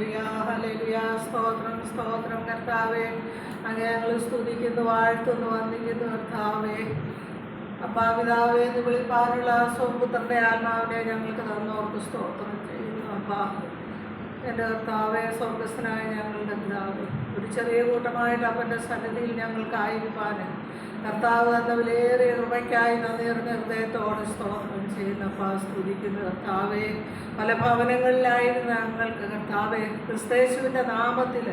Hallelujah hallelujah. സ്തോത്രം സ്തോത്രം കർത്താവേ. അങ്ങ് ഞങ്ങൾ സ്തുതിക്കുന്നു, വാഴ്ത്തുന്നു, വന്ദിക്കുന്നു കർത്താവേ. അപ്പാ പിതാവേ എന്ന് വിളിപ്പാനുള്ള സ്വപുത്രൻ്റെ ആത്മാവിനെ ഞങ്ങൾക്ക് തന്നോർക്ക് സ്തോത്രം ചെയ്യുന്നു. അപ്പാ എൻ്റെ കർത്താവേ, സ്വർഗസ്ഥനായ ഞങ്ങളുടെ പിതാവേ, ഒരു ചെറിയ കൂട്ടമായിട്ട് അവൻ്റെ സന്നിധിയിൽ ഞങ്ങൾക്കായിരിക്കാൻ കർത്താവ് എന്ന വിലയേറിയ കൃപയ്ക്കായി നന്ദിയുടെ ഹൃദയത്തോടെ സ്തോത്രം ചെയ്യുന്നപ്പാ സ്തുതിക്കുന്ന കർത്താവേ. പല ഭവനങ്ങളിലായിരുന്ന ഞങ്ങൾക്ക് കർത്താവേ, ക്രിസ്തേശുവിൻ്റെ നാമത്തിൽ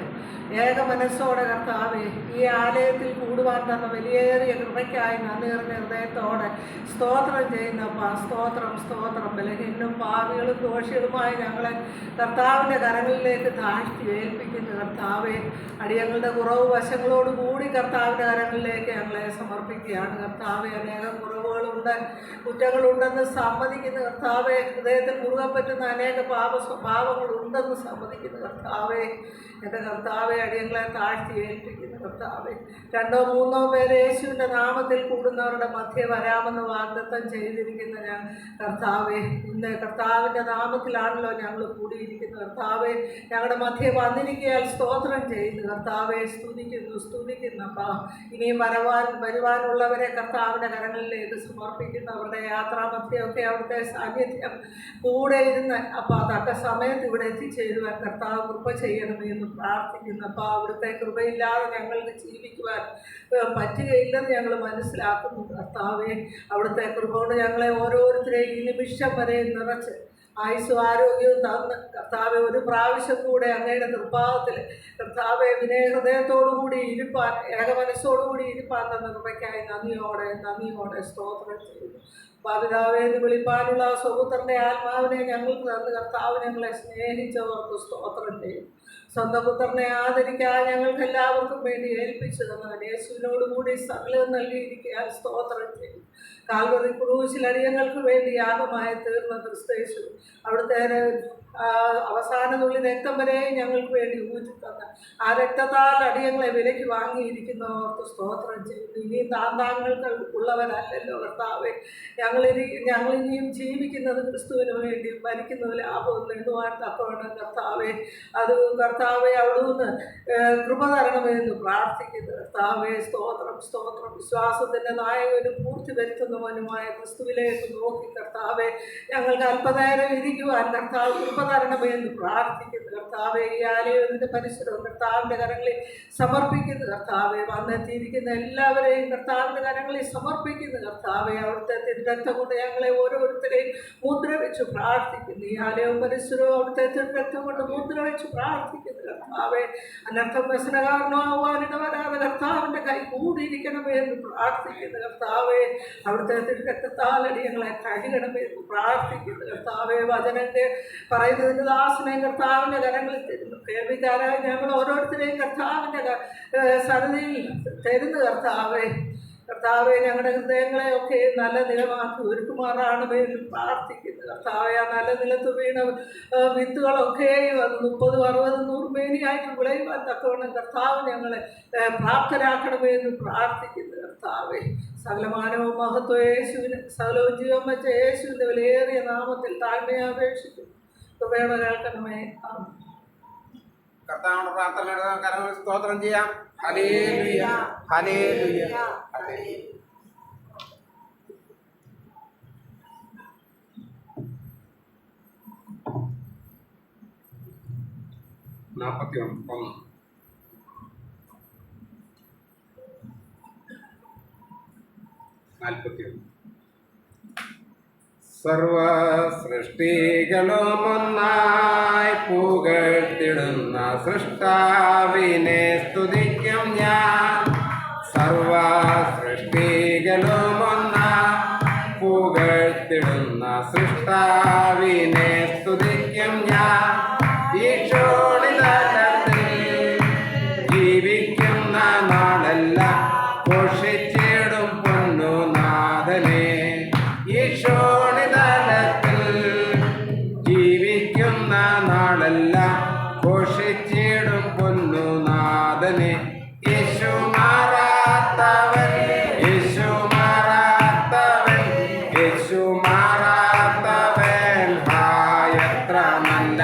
ഏക മനസ്സോടെ കർത്താവേ ഈ ആലയത്തിൽ കൂടുവാൻ തന്ന വിലയേറിയ കൃപയ്ക്കായി നന്ദിയുടെ ഹൃദയത്തോടെ സ്തോത്രം ചെയ്യുന്നപ്പാ. സ്തോത്രം സ്തോത്രം. ബലഹീനും പാവികളും ദോഷികളുമായി ഞങ്ങളെ കർത്താവിൻ്റെ കരങ്ങളിലേക്ക് താഴ്ത്തി ഏൽപ്പിക്കുന്നു കർത്താവേ. അടിയങ്ങളുടെ കുറവ് വശങ്ങളോടുകൂടി കർത്താവിൻ്റെ കരങ്ങളിലേക്ക് ഞങ്ങളെ സമർപ്പിക്കുകയാണ് കർത്താവെ. അനേകം കുറവുകളുണ്ട്, കുറ്റങ്ങളുണ്ടെന്ന് സമ്മതിക്കുന്ന കർത്താവെ. ഹൃദയത്തിൽ മുറുകാൻ പറ്റുന്ന അനേക സ്വഭാവങ്ങളുണ്ടെന്ന് സമ്മതിക്കുന്ന കർത്താവെ. എൻ്റെ കർത്താവെ, അടിയങ്ങളെ താഴ്ത്തി ഏൽപ്പിക്കുന്ന കർത്താവെ. 2 3 പേര് യേശുവിൻ്റെ നാമത്തിൽ കൂടുന്നവരുടെ മധ്യേ വരാമെന്ന് വാഗ്ദത്തം ചെയ്തിരിക്കുന്ന ഞാൻ കർത്താവെ, ഇന്ന് കർത്താവിൻ്റെ നാമത്തിലാണല്ലോ ഞങ്ങൾ കൂടിയിരിക്കുന്ന കർത്താവെ. ഞങ്ങളുടെ മധ്യേ വന്നിരിക്കയാൽ സ്തോത്രം ചെയ്യുന്നു കർത്താവെ. സ്തുതിക്കുന്നപ്പാ. ഇനിയും വരുവാനുള്ളവരെ കർത്താവിൻ്റെ കരങ്ങളിലേക്ക് സമർപ്പിക്കുന്ന അവരുടെ യാത്രാമധ്യമൊക്കെ അവിടുത്തെ സാന്നിധ്യം കൂടെ ഇരുന്ന് അപ്പോൾ തക്ക സമയത്ത് ഇവിടെ എത്തിച്ചേരുവാൻ കർത്താവ് കൃപ ചെയ്യണമെന്ന് പ്രാർത്ഥിക്കുന്നു. അപ്പോൾ അവിടുത്തെ കൃപയില്ലാതെ ഞങ്ങൾക്ക് ജീവിക്കുവാൻ പറ്റുകയില്ലെന്ന് ഞങ്ങൾ മനസ്സിലാക്കുന്നു കർത്താവെ. അവിടുത്തെ കൃപ കൊണ്ട് ഞങ്ങളെ ഓരോരുത്തരെയും ഈ നിമിഷം വരെ നിറച്ച് ആയുസ്സും ആരോഗ്യവും തന്ന് കർത്താവെ ഒരു പ്രാവശ്യം കൂടെ അങ്ങയുടെ നിർഭാവത്തിൽ കർത്താവെ വിനയഹൃദയത്തോടുകൂടി ഇരുപ്പാൻ, ഏകമനസ്സോടുകൂടി ഇരുപ്പാൻ തന്ന കൃപയ്ക്കായി നന്ദിയോടെ സ്തോത്രം ചെയ്യുന്നു. പിതാവേ എന്ന് വിളിപ്പാനുള്ള സ്വപുത്രൻ്റെ ആത്മാവിനെ ഞങ്ങൾക്ക് തന്ന് കർത്താവ് ഞങ്ങളെ സ്നേഹിച്ചവർക്ക് സ്തോത്രം ചെയ്യും. സ്വന്തം പുത്രനെ ആദരിക്കാൻ ഞങ്ങൾക്ക് എല്ലാവർക്കും വേണ്ടി ഏൽപ്പിച്ചു തന്നവൻ യേശുവിനോടുകൂടി സകലം നൽകിയിരിക്കാൻ സ്തോത്രം ചെയ്യും. കാൽവറി ക്രൂശിൽ അടിയങ്ങൾക്ക് വേണ്ടി യാഗമായി തീർന്ന ക്രിസ്തേശു അവിടുത്തെ അവസാന തുള്ളി രക്തം വരെ ഞങ്ങൾക്ക് വേണ്ടി ഊറ്റി തന്ന ആ രക്തത്താൽ അടിയങ്ങളെ വിലയ്ക്ക് വാങ്ങിയിരിക്കുന്നവർക്ക് സ്തോത്രം ചെയ്യുന്നു. ഇനിയും താന്താങ്ങൾക്ക് ഉള്ളവരല്ലല്ലോ കർത്താവെ. ഞങ്ങളിനിയും ജീവിക്കുന്നത് ക്രിസ്തുവിന് വേണ്ടി, മരിക്കുന്നത് ലാഭം എണ്ണുവാൻ തക്കവണ്ണം കർത്താവെ. അത് കർത്താവെ അവിടുന്ന് കൃപ തരണമെന്ന് പ്രാർത്ഥിക്കുന്നു കർത്താവെ. സ്തോത്രം സ്തോത്രം. വിശ്വാസത്തിൻ്റെ നായകനും പൂർത്തി വരുത്തുന്നവനുമായ ക്രിസ്തുവിലേക്ക് നോക്കി കർത്താവെ ഞങ്ങൾക്ക് അല്പനേരം ഇരിക്കുവാൻ കർത്താവ് കൃപ തരണമെന്ന് പ്രാർത്ഥിക്കുന്നു കർത്താവെ. ഈ ആലയത്തിൻ്റെ പരിസരവും കർത്താവിൻ്റെ കരങ്ങളിൽ സമർപ്പിക്കുന്നു കർത്താവെ. വന്നെത്തിയിരിക്കുന്ന എല്ലാവരെയും കർത്താവിൻ്റെ കരങ്ങളിൽ സമർപ്പിക്കുന്നു കർത്താവെ. അവിടുത്തെ തിരുരക്തം കൊണ്ട് ഞങ്ങളെ ഓരോരുത്തരെയും മുദ്ര വെച്ച് പ്രാർത്ഥിക്കുന്നു. ഈ ആലയവും പരിസരവും അവിടുത്തെ തിരുരക്തം കൊണ്ട് മുദ്ര വെച്ച് പ്രാർത്ഥിക്കുന്നു കർത്താവെ. അനർത്ഥം വ്യസനകാരണമാവാനിട വരാതെ കർത്താവിൻ്റെ കൈ കൂടിയിരിക്കണമേ എന്ന് പ്രാർത്ഥിക്കുന്നു കർത്താവെ. അവിടുത്തെ തിരുരക്തത്താൽ അടിയങ്ങളെ കഴുകണമെന്ന് പ്രാർത്ഥിക്കുന്നു കർത്താവെ. വചനത്തെ പറയുന്നതിന് ദാസനെയും കർത്താവിൻ്റെ കരങ്ങളിൽ തരുന്നു. കേൾവിക്കാരായി ഞങ്ങൾ ഓരോരുത്തരെയും കർത്താവിൻ്റെ സന്നിധിയിൽ തരുന്നു കർത്താവെ. കർത്താവെ, ഞങ്ങളുടെ ഹൃദയങ്ങളെയൊക്കെ നല്ല നിലമാക്കി ഒരുക്കുമാറാണമേ എന്ന് പ്രാർത്ഥിക്കുന്നു കർത്താവെ. ആ നല്ല നിലത്ത് വീണ വിത്തുകളൊക്കെ 30, 60, 100 മേനിയായിട്ട് വിളയുവാൻ തക്കവണ്ണം കർത്താവ് ഞങ്ങളെ പ്രാപ്തരാക്കണമേ എന്ന് പ്രാർത്ഥിക്കുന്നു കർത്താവെ. സകലമാനവും മഹത്വം യേശുവിന്, സകലവും ജീവൻ വെച്ച യേശുവിൻ്റെ വിലയേറിയ നാമത്തിൽ താഴ്മയെ അപേക്ഷിക്കുന്നു. കൃപയോടെ കേൾക്കണമേ. കർത്താവിന്റെ പ്രാർത്ഥനയുടെ കരങ്ങൾ സ്തോത്രം ചെയ്യാം. Hallelujah hallelujah hallelujah. സർവ സൃഷ്ടികളും ഒന്നായി പുകഴ്ത്തിടുന്ന സൃഷ്ടാവിനെ സ്തുതിക്കും ഞാൻ. സർവ സൃഷ്ടികളും ഒന്നായി പുകഴ്ത്തിടുന്ന സൃഷ്ടാവിനെ സ്തുതിക്കും ഞാൻ. ഈ ക്ഷോണിതലത്തിൽ ജീവിക്കുന്ന നാളെല്ലാം ഘോഷിച്ചിടും പൊന്നുനാഥനെ. ഈ ക്ഷോണിതലത്തിൽ ജീവിക്കുന്ന നാളെല്ലാം ഘോഷിച്ചിടും പൊന്നുനാഥനെ. യേശു മാറാത്തവൻ, യേശു മാറാത്തവൻ, യേശു മാറാത്തവൻ. എത്ര നല്ല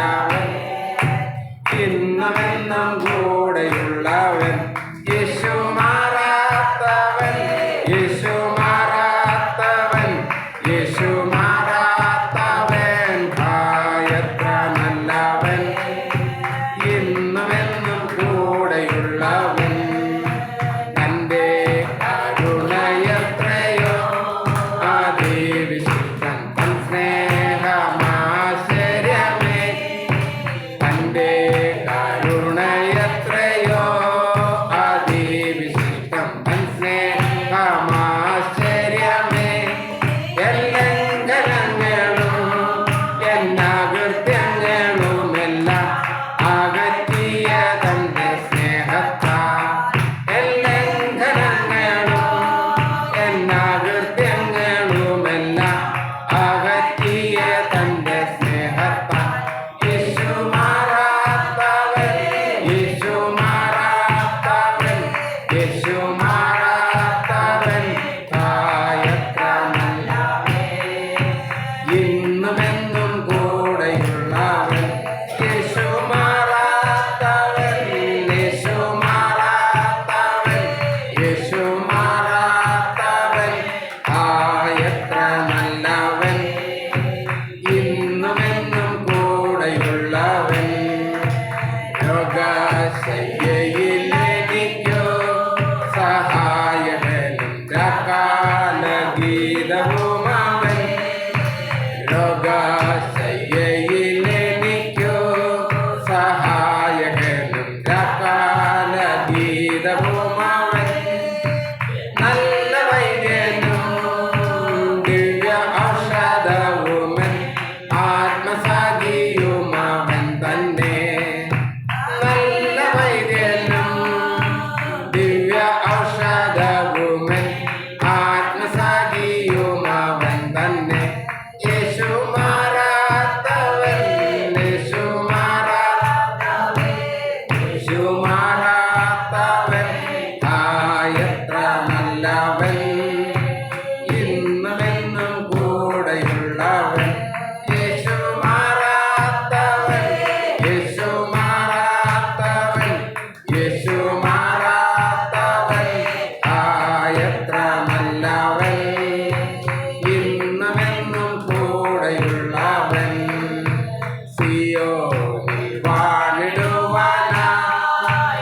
സിയോനിൽ വാണിടുവാനായി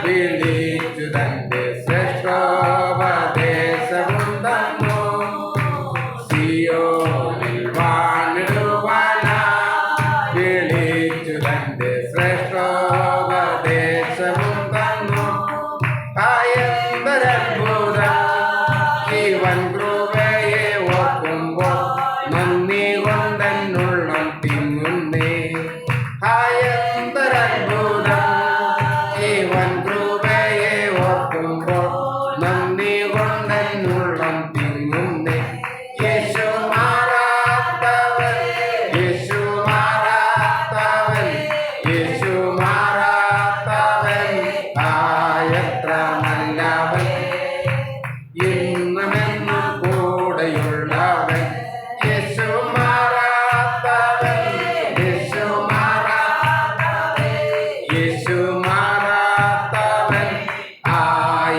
വിളിച്ചു തന്റെ ശ്രേഷ്ഠോപദേശവും തന്നു. സിയോനിൽ വാണിടുവാനായി വിളിച്ചു തന്റെ ശ്രേഷ്ഠോപദേശവും തന്നു. എന്തൊരത്ഭുതം ജീവൻ കൃപയെ ഓർക്കുമ്പോൾ നന്ദി കൊണ്ടെന്നുള്ളം തിങ്ങുന്നേ. എന്തൊരത്ഭുതം ജീവൻ കൃപയെ ഓർക്കുമ്പോൾ നന്ദി കൊണ്ടെന്നുള്ളം തിങ്ങുന്നേ. യേശു മാറാത്തവൻ, യേശു മാറാത്തവൻ, യേശു മാറാത്തവൻ, എത്ര നല്ലവൻ, എന്നുമെന്നും കൂടെയുള്ളവൻ. യേശു മാറാത്തവൻ, യേശു മാറാത്തവൻ, യേശു മാറാത്തവൻ,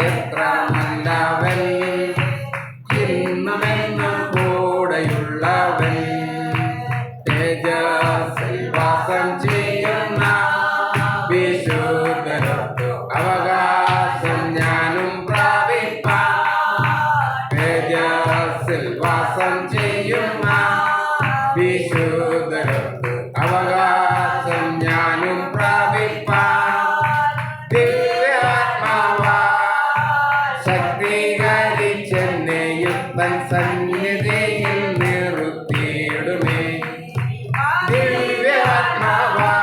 എത്ര നല്ലവൻ, എന്നുമെന്നും കൂടെയുള്ളവൻ. തേജസ്സിൽ വാസം ചെയ്യുന്ന വിശുദ്ധർക്ക് അവകാശം ഞാനും പ്രാപിപ്പാൻ. തേജസ്സിൽ വാസം ചെയ്യുന്ന വിശുദ്ധർക്ക് അവകാശം ഞാനും പ്രാപിപ്പാൻ. ദിവ്യാത്മാവാ ശക്തീകരിച്ചെന്നെയും തൻ സന്നിധിയിൽ നിർത്തിയിടുമേ. ദിവ്യാത്മാവാൽ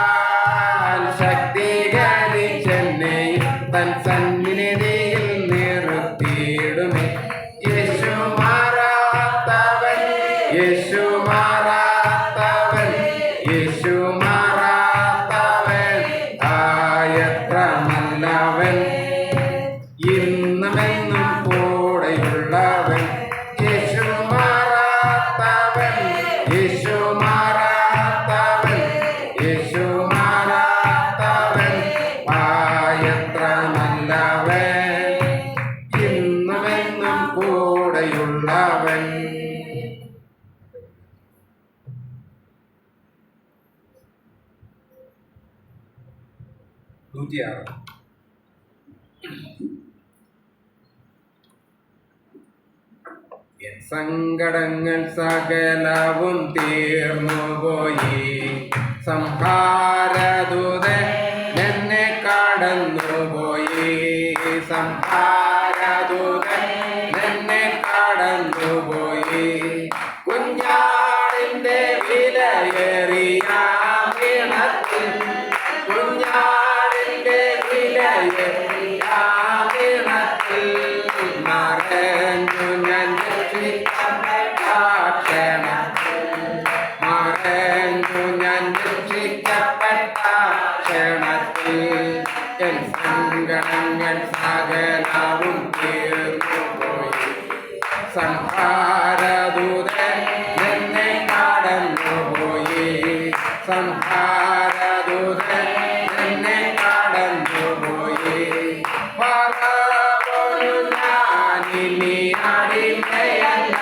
ശക്തീകരിച്ചെന്നെയും തൻ സന്നിധിയിൽ നിർത്തിയിടുമേ. യേശു മാറാത്തവൻ, യേശു മാറാത്തവൻ, യേശു മാറാത്തവൻ, എത്ര നല്ലവൻ, ഇന്നുമെന്നും കൂടെയുള്ളവൻ. യേശു മാറാത്തവൻ, യേശു മാറാത്തവൻ, യേശു മാറാത്തവൻ, എത്ര നല്ലവൻ, ഇന്നുമെന്നും കൂടെയുള്ളവൻ. 106. എൻ സങ്കടങ്ങൾ സകലവും തീർന്നുപോയി. സംഹാരദൂതൻ എന്നെ കടന്നുപോയി. സംഹാരദൂതൻ എന്നെ കടന്നുപോയി. കുഞ്ഞാടിന്റെ വിലയേറിയ വീണത്തിൽ, കുഞ്ഞാടിന്റെ വിലയേറിയ വീണത്തിൽ മറഞ്ഞു ഞാൻ രക്ഷിക്കപ്പെട്ട ക്ഷണത്തിൽ, മറഞ്ഞു ഞാൻ രക്ഷിക്കപ്പെട്ട ക്ഷണത്തിൽ. എൻ സങ്കടങ്ങൾ സകലവും തീർന്നുപോയി. സംഹാരദൂതൻ എന്നെ കടന്നുപോയി. സംഹാരദൂതൻ എന്നെ കടന്നുപോയി. പറവൊരു ഞാനിനി അടിമയല്ല,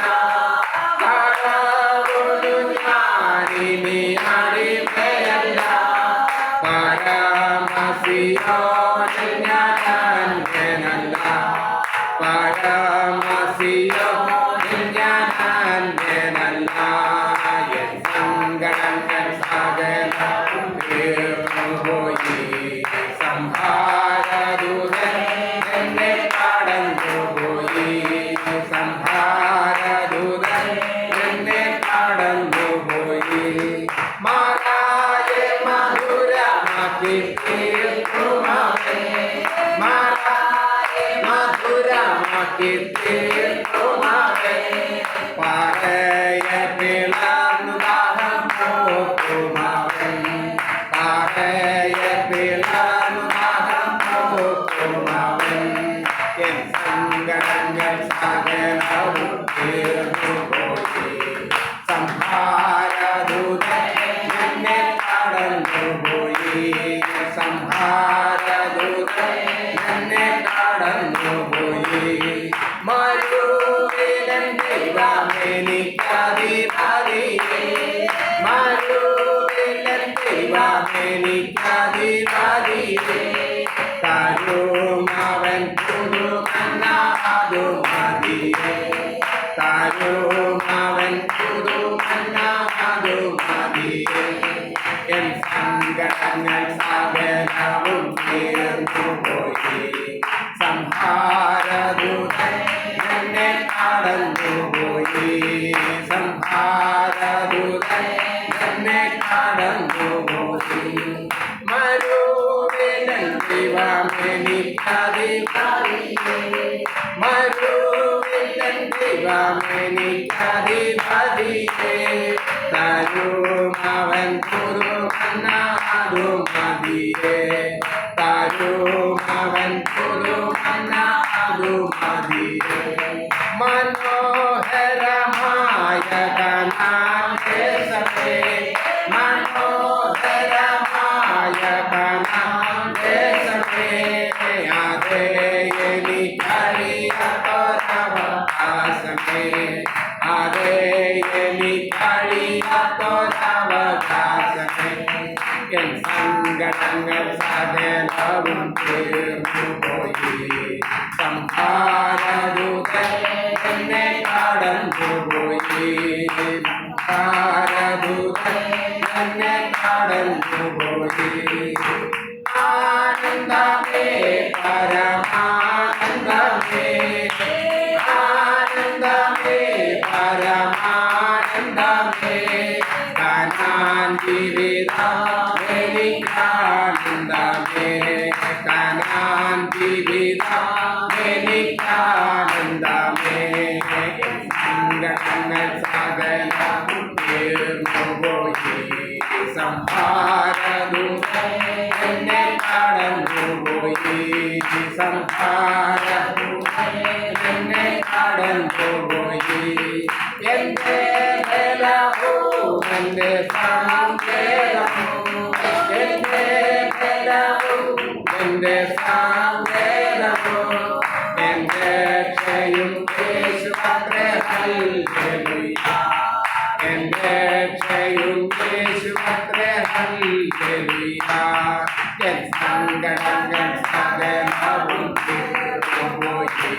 പറവൊരു ഞാനിനി അടിമയല്ല. പരമസിയോനിൽ ഞാൻ അന്യനല്ല, പരമസിയോനിൽ ഞാൻ അന്യനല്ല. എൻ സങ്കടങ്ങൾ സകലവും തീർന്നുപോയി. സംഹാരദൂതൻ എന്നെ കടന്നുപോയി. സംഹാരദൂതൻ എന്നെ കടന്നുപോയി. മാറായെ മധുരമാക്കി തീർക്കുമവൻ, മാറായെ മധുരമാക്കി തീർക്കുമവൻ. പാറയെ പിളർന്നു ദാഹം പോക്കുമവൻ, പാറയെ പിളർന്നു ദാഹം പോക്കുമവൻ. എൻ സങ്കടങ്ങൾ സകലവും തീർന്നുപോയി. സംഹാരദൂതൻ എന്നെ കടന്നുപോയി. സംഹാരദൂതൻ എന്നെ കടന്നുപോയി. മരു എനിക്കതിപതിയെ തരും അവൻ പുതുമന്ന അതു മതിയെ തരും അവൻ പുതുമന്ന അതു മതിയെ എൻ സങ്കടങ്ങൾ സകലവും തീർന്നുപോയി സംഹാരദൂതൻ എന്നെ കടന്നുപോയി സംഹാരദൂതൻ എന്നെ കടന്നുപോയി മരുവിനൻ ദൈവമെനിക്കധിപതിയെ മരുവിനൻ ദൈവമെനിക്കധിപതിയെ തരും അവൻ പുതുമന്ന അതു മതിയെ തരും അവൻ പുതുമന്ന അതു മതിയെ മനോഹരമായ കനാൻ ദേശമേ മനോഹരമായ കനാൻ ദേശമേ അതേ എനിക്കറിയാത്തൊരവകാശമേ അതേ എനിക്കറിയാത്തൊരവകാശമേ എൻ സങ്കടങ്ങൾ സകലവും തീർന്നുപോയി സംഹാരദൂതൻ എന്നെ കടന്നുപോയി സംഹാരദൂതൻ എന്നെ കടന്നുപോയി ആനന്ദമേ പരമാനന്ദമേ ആനന്ദമേ പരമാനന്ദമേ കനാൻ ജീവിതം എനിക്കാനന്ദമേ കനാൻ ജീവിതം എനിക്കാനന്ദമേ സങ്കടങ്ങൾ സകലവും തീർന്നുപോയി സംഹാരദൂതൻ എന്നെ കടന്നുപോയി സംഹാരദൂതൻ എന്നെ കടന്നുപോയി എന്റെ ബലവും എന്റെ സാങ്കേതവും എന്റെ ബലവും എന്റെ സാങ്കേതവും എന്റെ രക്ഷയും യേശുവത്രേ ഹല്ലേലൂയ എന്റെ രക്ഷയും യേശുവത്രേ ഹല്ലേലൂയ എൻ സങ്കടങ്ങൾ സകലവും തീർന്നുപോയി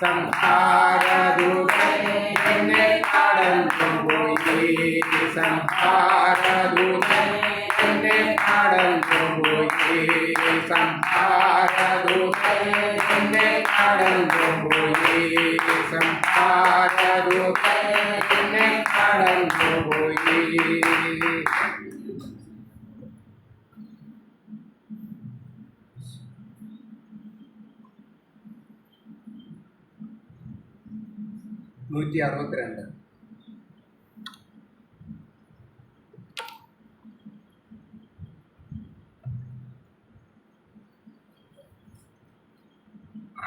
സംഹാരദൂതൻ എന്നെ കടന്നുപോയി സംഹാരദൂതൻ എന്നെ കടന്നുപോയി സംഹാരദൂതൻ എന്നെ കടന്നുപോയി സംഹാരദൂതൻ എന്നെ കടന്നുപോയി നൂറ്റി 62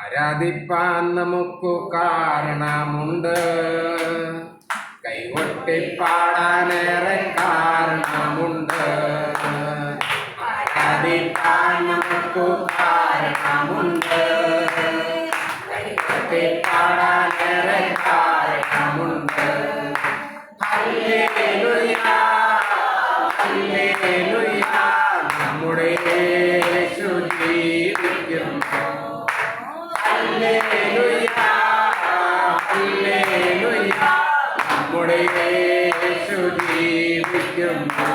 ആരാധിപ്പാൻ നമുക്ക് കാരണമുണ്ട് കൈകൊട്ടിപ്പാടാനേറെ കാരണമുണ്ട് ആരാധിപ്പാൻ നമുക്ക് കാരണമുണ്ട് കൈകൊട്ടിപ്പാടാനേറെ കാരണമുണ്ട് ഹല്ലേലൂയ ഹല്ലേലൂയ നമ്മുടെ യേശു ജീവിക്കുന്നു ഹല്ലേലൂയ ഹല്ലേലൂയ നമ്മുടെ യേശു ജീവിക്കുന്നു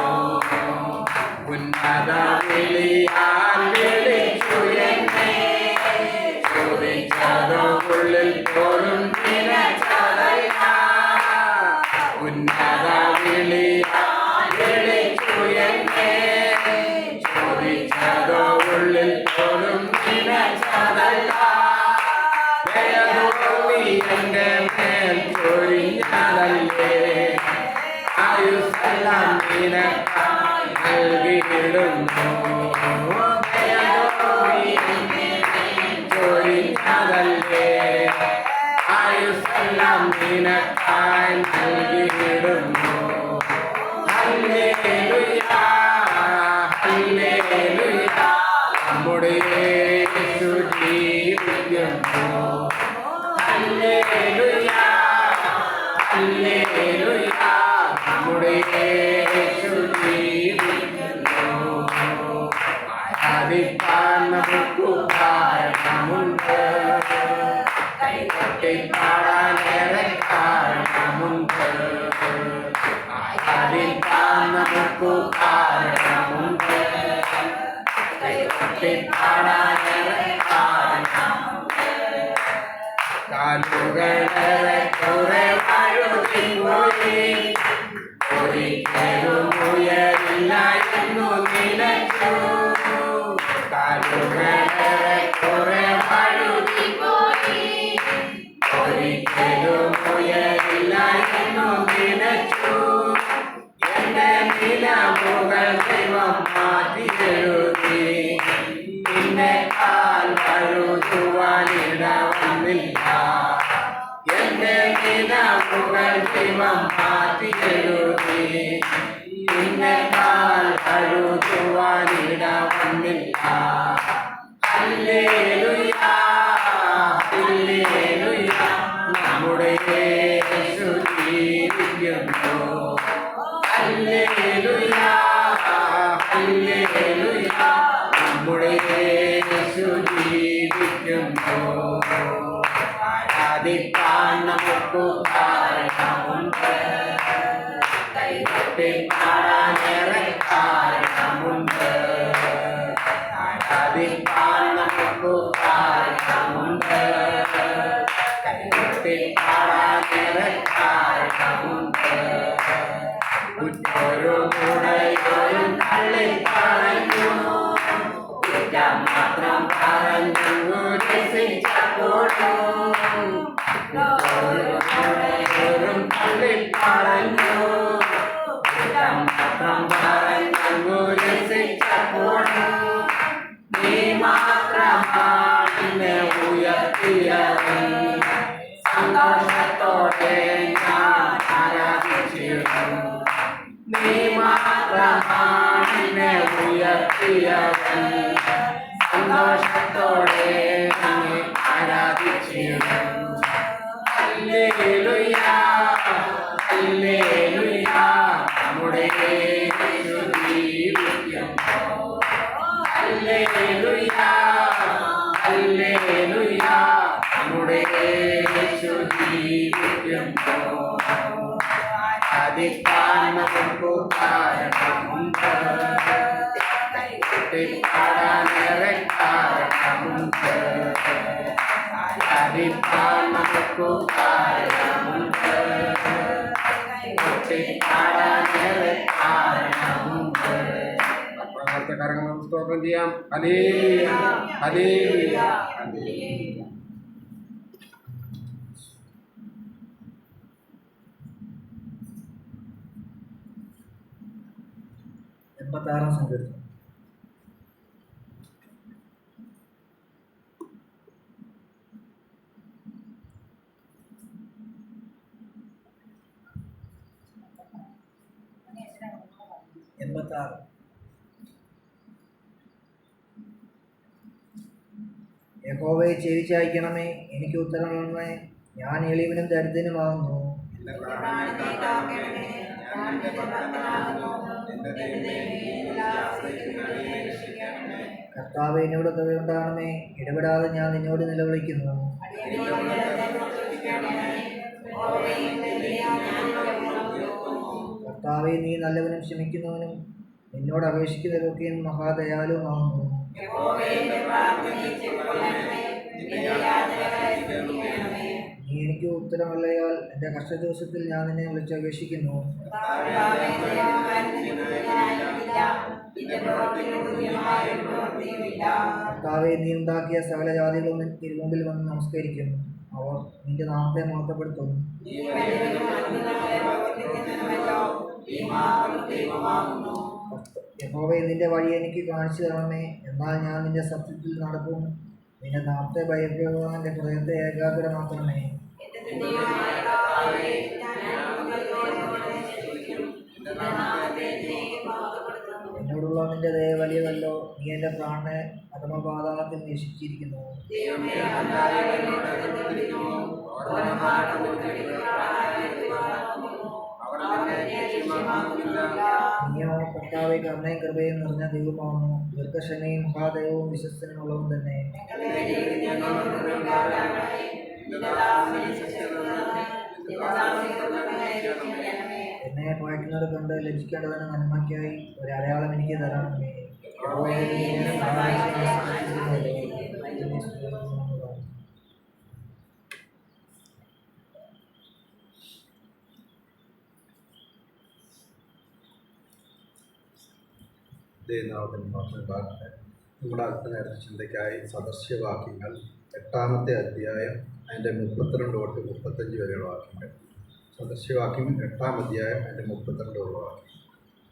ഉന്നത വിളിയാൽ വിളിച്ചു എന്നെ ചോദിച്ചതോ ഉള്ളിൽ പോലും നിനച്ചതല്ല ഉന്നത വിളിയാൽ വിളിച്ചു എന്നെ ചോദിച്ചതോ ഉള്ളിൽ പോലും നിനച്ചതല്ല എന്റെ മേൽ ചൊരിഞ്ഞതല്ലേ ആയുസ്സെല്ലാം നിനക്കായി നൽകിയിടുന്നു ചൊരിഞ്ഞതല്ലേ ആയുസ്സെല്ലാം നിനക്കായി നൽകിയിടുന്നു ഹല്ലേലൂയ ഹല്ലേലൂയ നമ്മുടെ യേശു ജീവിക്കുന്നു ഹല്ലേലൂയ ഹല്ലേലൂയ നമ്മുടെ യേശു ജീവിക്കുന്നു കൊട്ടിപ്പാടാനേറെ കാരണമുണ്ട് ആരാധിക്കാൻ നമുക്ക് കാരണമുണ്ട് കൊട്ടിപ്പാടാനേറെ കാരണമുണ്ട് കാലുകളേറെ കുറെ വഴുതിപ്പോയി ഒരിക്കലും ഉയരില്ല എന്നു നിലച്ചു കാലുകളേറെ കുറെ വഴുതിപ്പോയി ഒരിക്കലും ഉയരില്ല എന്നു നിലച്ചു എന്റെ നിലവുകൾ ദൈവം മാറ്റി എഴുതി പിന്നെ കാൽ വഴുതുവാനിട വന്നില്ല എന്റെ നിലവുകൾ ദൈവം മാറ്റി എഴുതി പിന്നെ കാൽ വഴുതുവാനിട വന്നില്ല ഹല്ലേലൂയ ഹല്ലേലൂയ നമ്മുടെ യേശു ജീവിക്കുന്നു ഹല്ലേലൂയ ഹല്ലേലൂയ നമ്മുടെ യേശു ജീവിക്കുന്നു ആരാധിക്കാൻ നമുക്ക് കാരണമുണ്ട് കൈകൊട്ടിപ്പാടാനേറെ കാരണമുണ്ട് ആരാധിക്കാൻ നമുക്ക് കാരണമുണ്ട് കൈകൊട്ടിപ്പാടാനേറെ കാരണമുണ്ട് കുറ്റൊരു മുടയോരും തള്ളിപ്പറഞ്ഞു കുറ്റം മാത്രം പറഞ്ഞു രസിച്ചപ്പോഴും കുറ്റൊരു തള്ളിപ്പറഞ്ഞു കുറ്റം മാത്രം പറഞ്ഞു രസിച്ചപ്പോഴും നീ മാത്രമാണ് ഉയർത്തിയവൻ സന്തോഷത്തോടെ ഞാൻ ആരാധിച്ചിടും നീ മാത്രമാണ് ഉയർത്തിയവൻ സന്തോഷത്തോടെ അങ്ങ് ആരാധിച്ചിടും ഹല്ലേലൂയ ഹല്ലേലൂയ നമ്മുടെ യേശു ജീവിക്കുന്നു ഹല്ലേലൂയ ഹല്ലേലൂയ നമ്മുടെ യേശു ജീവിക്കുന്നു ആരാധിക്കാൻ നമുക്ക് കാരണമുണ്ട് കൈകൊട്ടിപ്പാടാനേറെ കാരണമുണ്ട് ആരാധിക്കാൻ നമുക്ക് കാരണമുണ്ട് കൈകൊട്ടിപ്പാടാനേറെ കാരണമുണ്ട് കരങ്ങൾ സ്തോത്രം ചെയ്യാം ഹല്ലേലൂയ ഹല്ലേലൂയ ഹല്ലേലൂയ 86 സങ്കീർത്തനം. യഹോവയെ ചെവിച്ചായ്ക്കണമേ, എനിക്ക് ഉത്തരമേ. ഞാൻ എളിവനും ദരിദ്രനുമാകുന്നു. കർത്താവേ, എന്നോട് കൃപയുണ്ടാകണമേ. ഇടപെടാതെ ഞാൻ നിന്നോട് നിലവിളിക്കുന്നു. കർത്താവേ, നീ നല്ലവനും ക്ഷമിക്കുന്നവനും നിന്നോട് അപേക്ഷിക്കുന്നവരൊക്കെയും മഹാദയാലുമാകുന്നു. നീ എനിക്ക് ഉത്തരമല്ലയാൽ എൻ്റെ കഷ്ടദിവസത്തിൽ ഞാൻ നിന്നെ വിളിച്ചപേക്ഷിക്കുന്നു. കർത്താവേ, നീ ഉണ്ടാക്കിയ സകല ജാതികളും തിരുമുമ്പിൽ വന്ന് നമസ്കരിക്കും. അവർ നിന്റെ നാമത്തെ മഹത്വപ്പെടുത്തും. യഹോവേ, നിന്റെ വഴി എനിക്ക് കാണിച്ചു തരണമേ. എന്നാൽ ഞാൻ നിന്റെ സത്യത്തിൽ നടക്കും. നിന്റെ നാമത്തെ ഭയപ്പെടുവാൻ എൻ്റെ ഹൃദയത്തെ ഏകാഗ്രമാക്കണമേ. എന്നോടുള്ള നിന്റെ ദയ വലിയതല്ലോ. നീ എൻ്റെ പ്രാണനെ അധമപാതാളത്തിൽ നിരീക്ഷിച്ചിരിക്കുന്നു. നീയോ കർത്താവേ, കരുണയും കൃപയും നിറഞ്ഞ ദൈവമാകുന്നു. ദീർഘക്ഷമയും മഹാദൈവവും വിശ്വസ്തനുമുള്ളവൻ തന്നെ. എന്നെ പഴയ്ക്കുന്നത് കണ്ട് ലജ്ജിക്കേണ്ടതിന് നന്മയ്ക്കായി ഒരു അടയാളം എനിക്ക് തരണമേ. യഹോവേ, നീ എന്നെ സഹായിച്ചിരിക്കുന്നുവല്ലോ. ഇതിനെ സ്തുതിക്കുന്നു. ദൈവനാമത്തിന് മാത്രം നമ്മുടെ അല്പനേരത്തെ ചിന്തയ്ക്കായി സദൃശ്യവാക്യങ്ങൾ 8-ാമത്തെ അധ്യായം അതിൻ്റെ 32 തൊട്ട് 35 വരെയുള്ള വാക്യങ്ങൾ. സദൃശ്യവാക്യം 8-ാം അധ്യായം അതിൻ്റെ 32 ഉള്ള വാക്യം.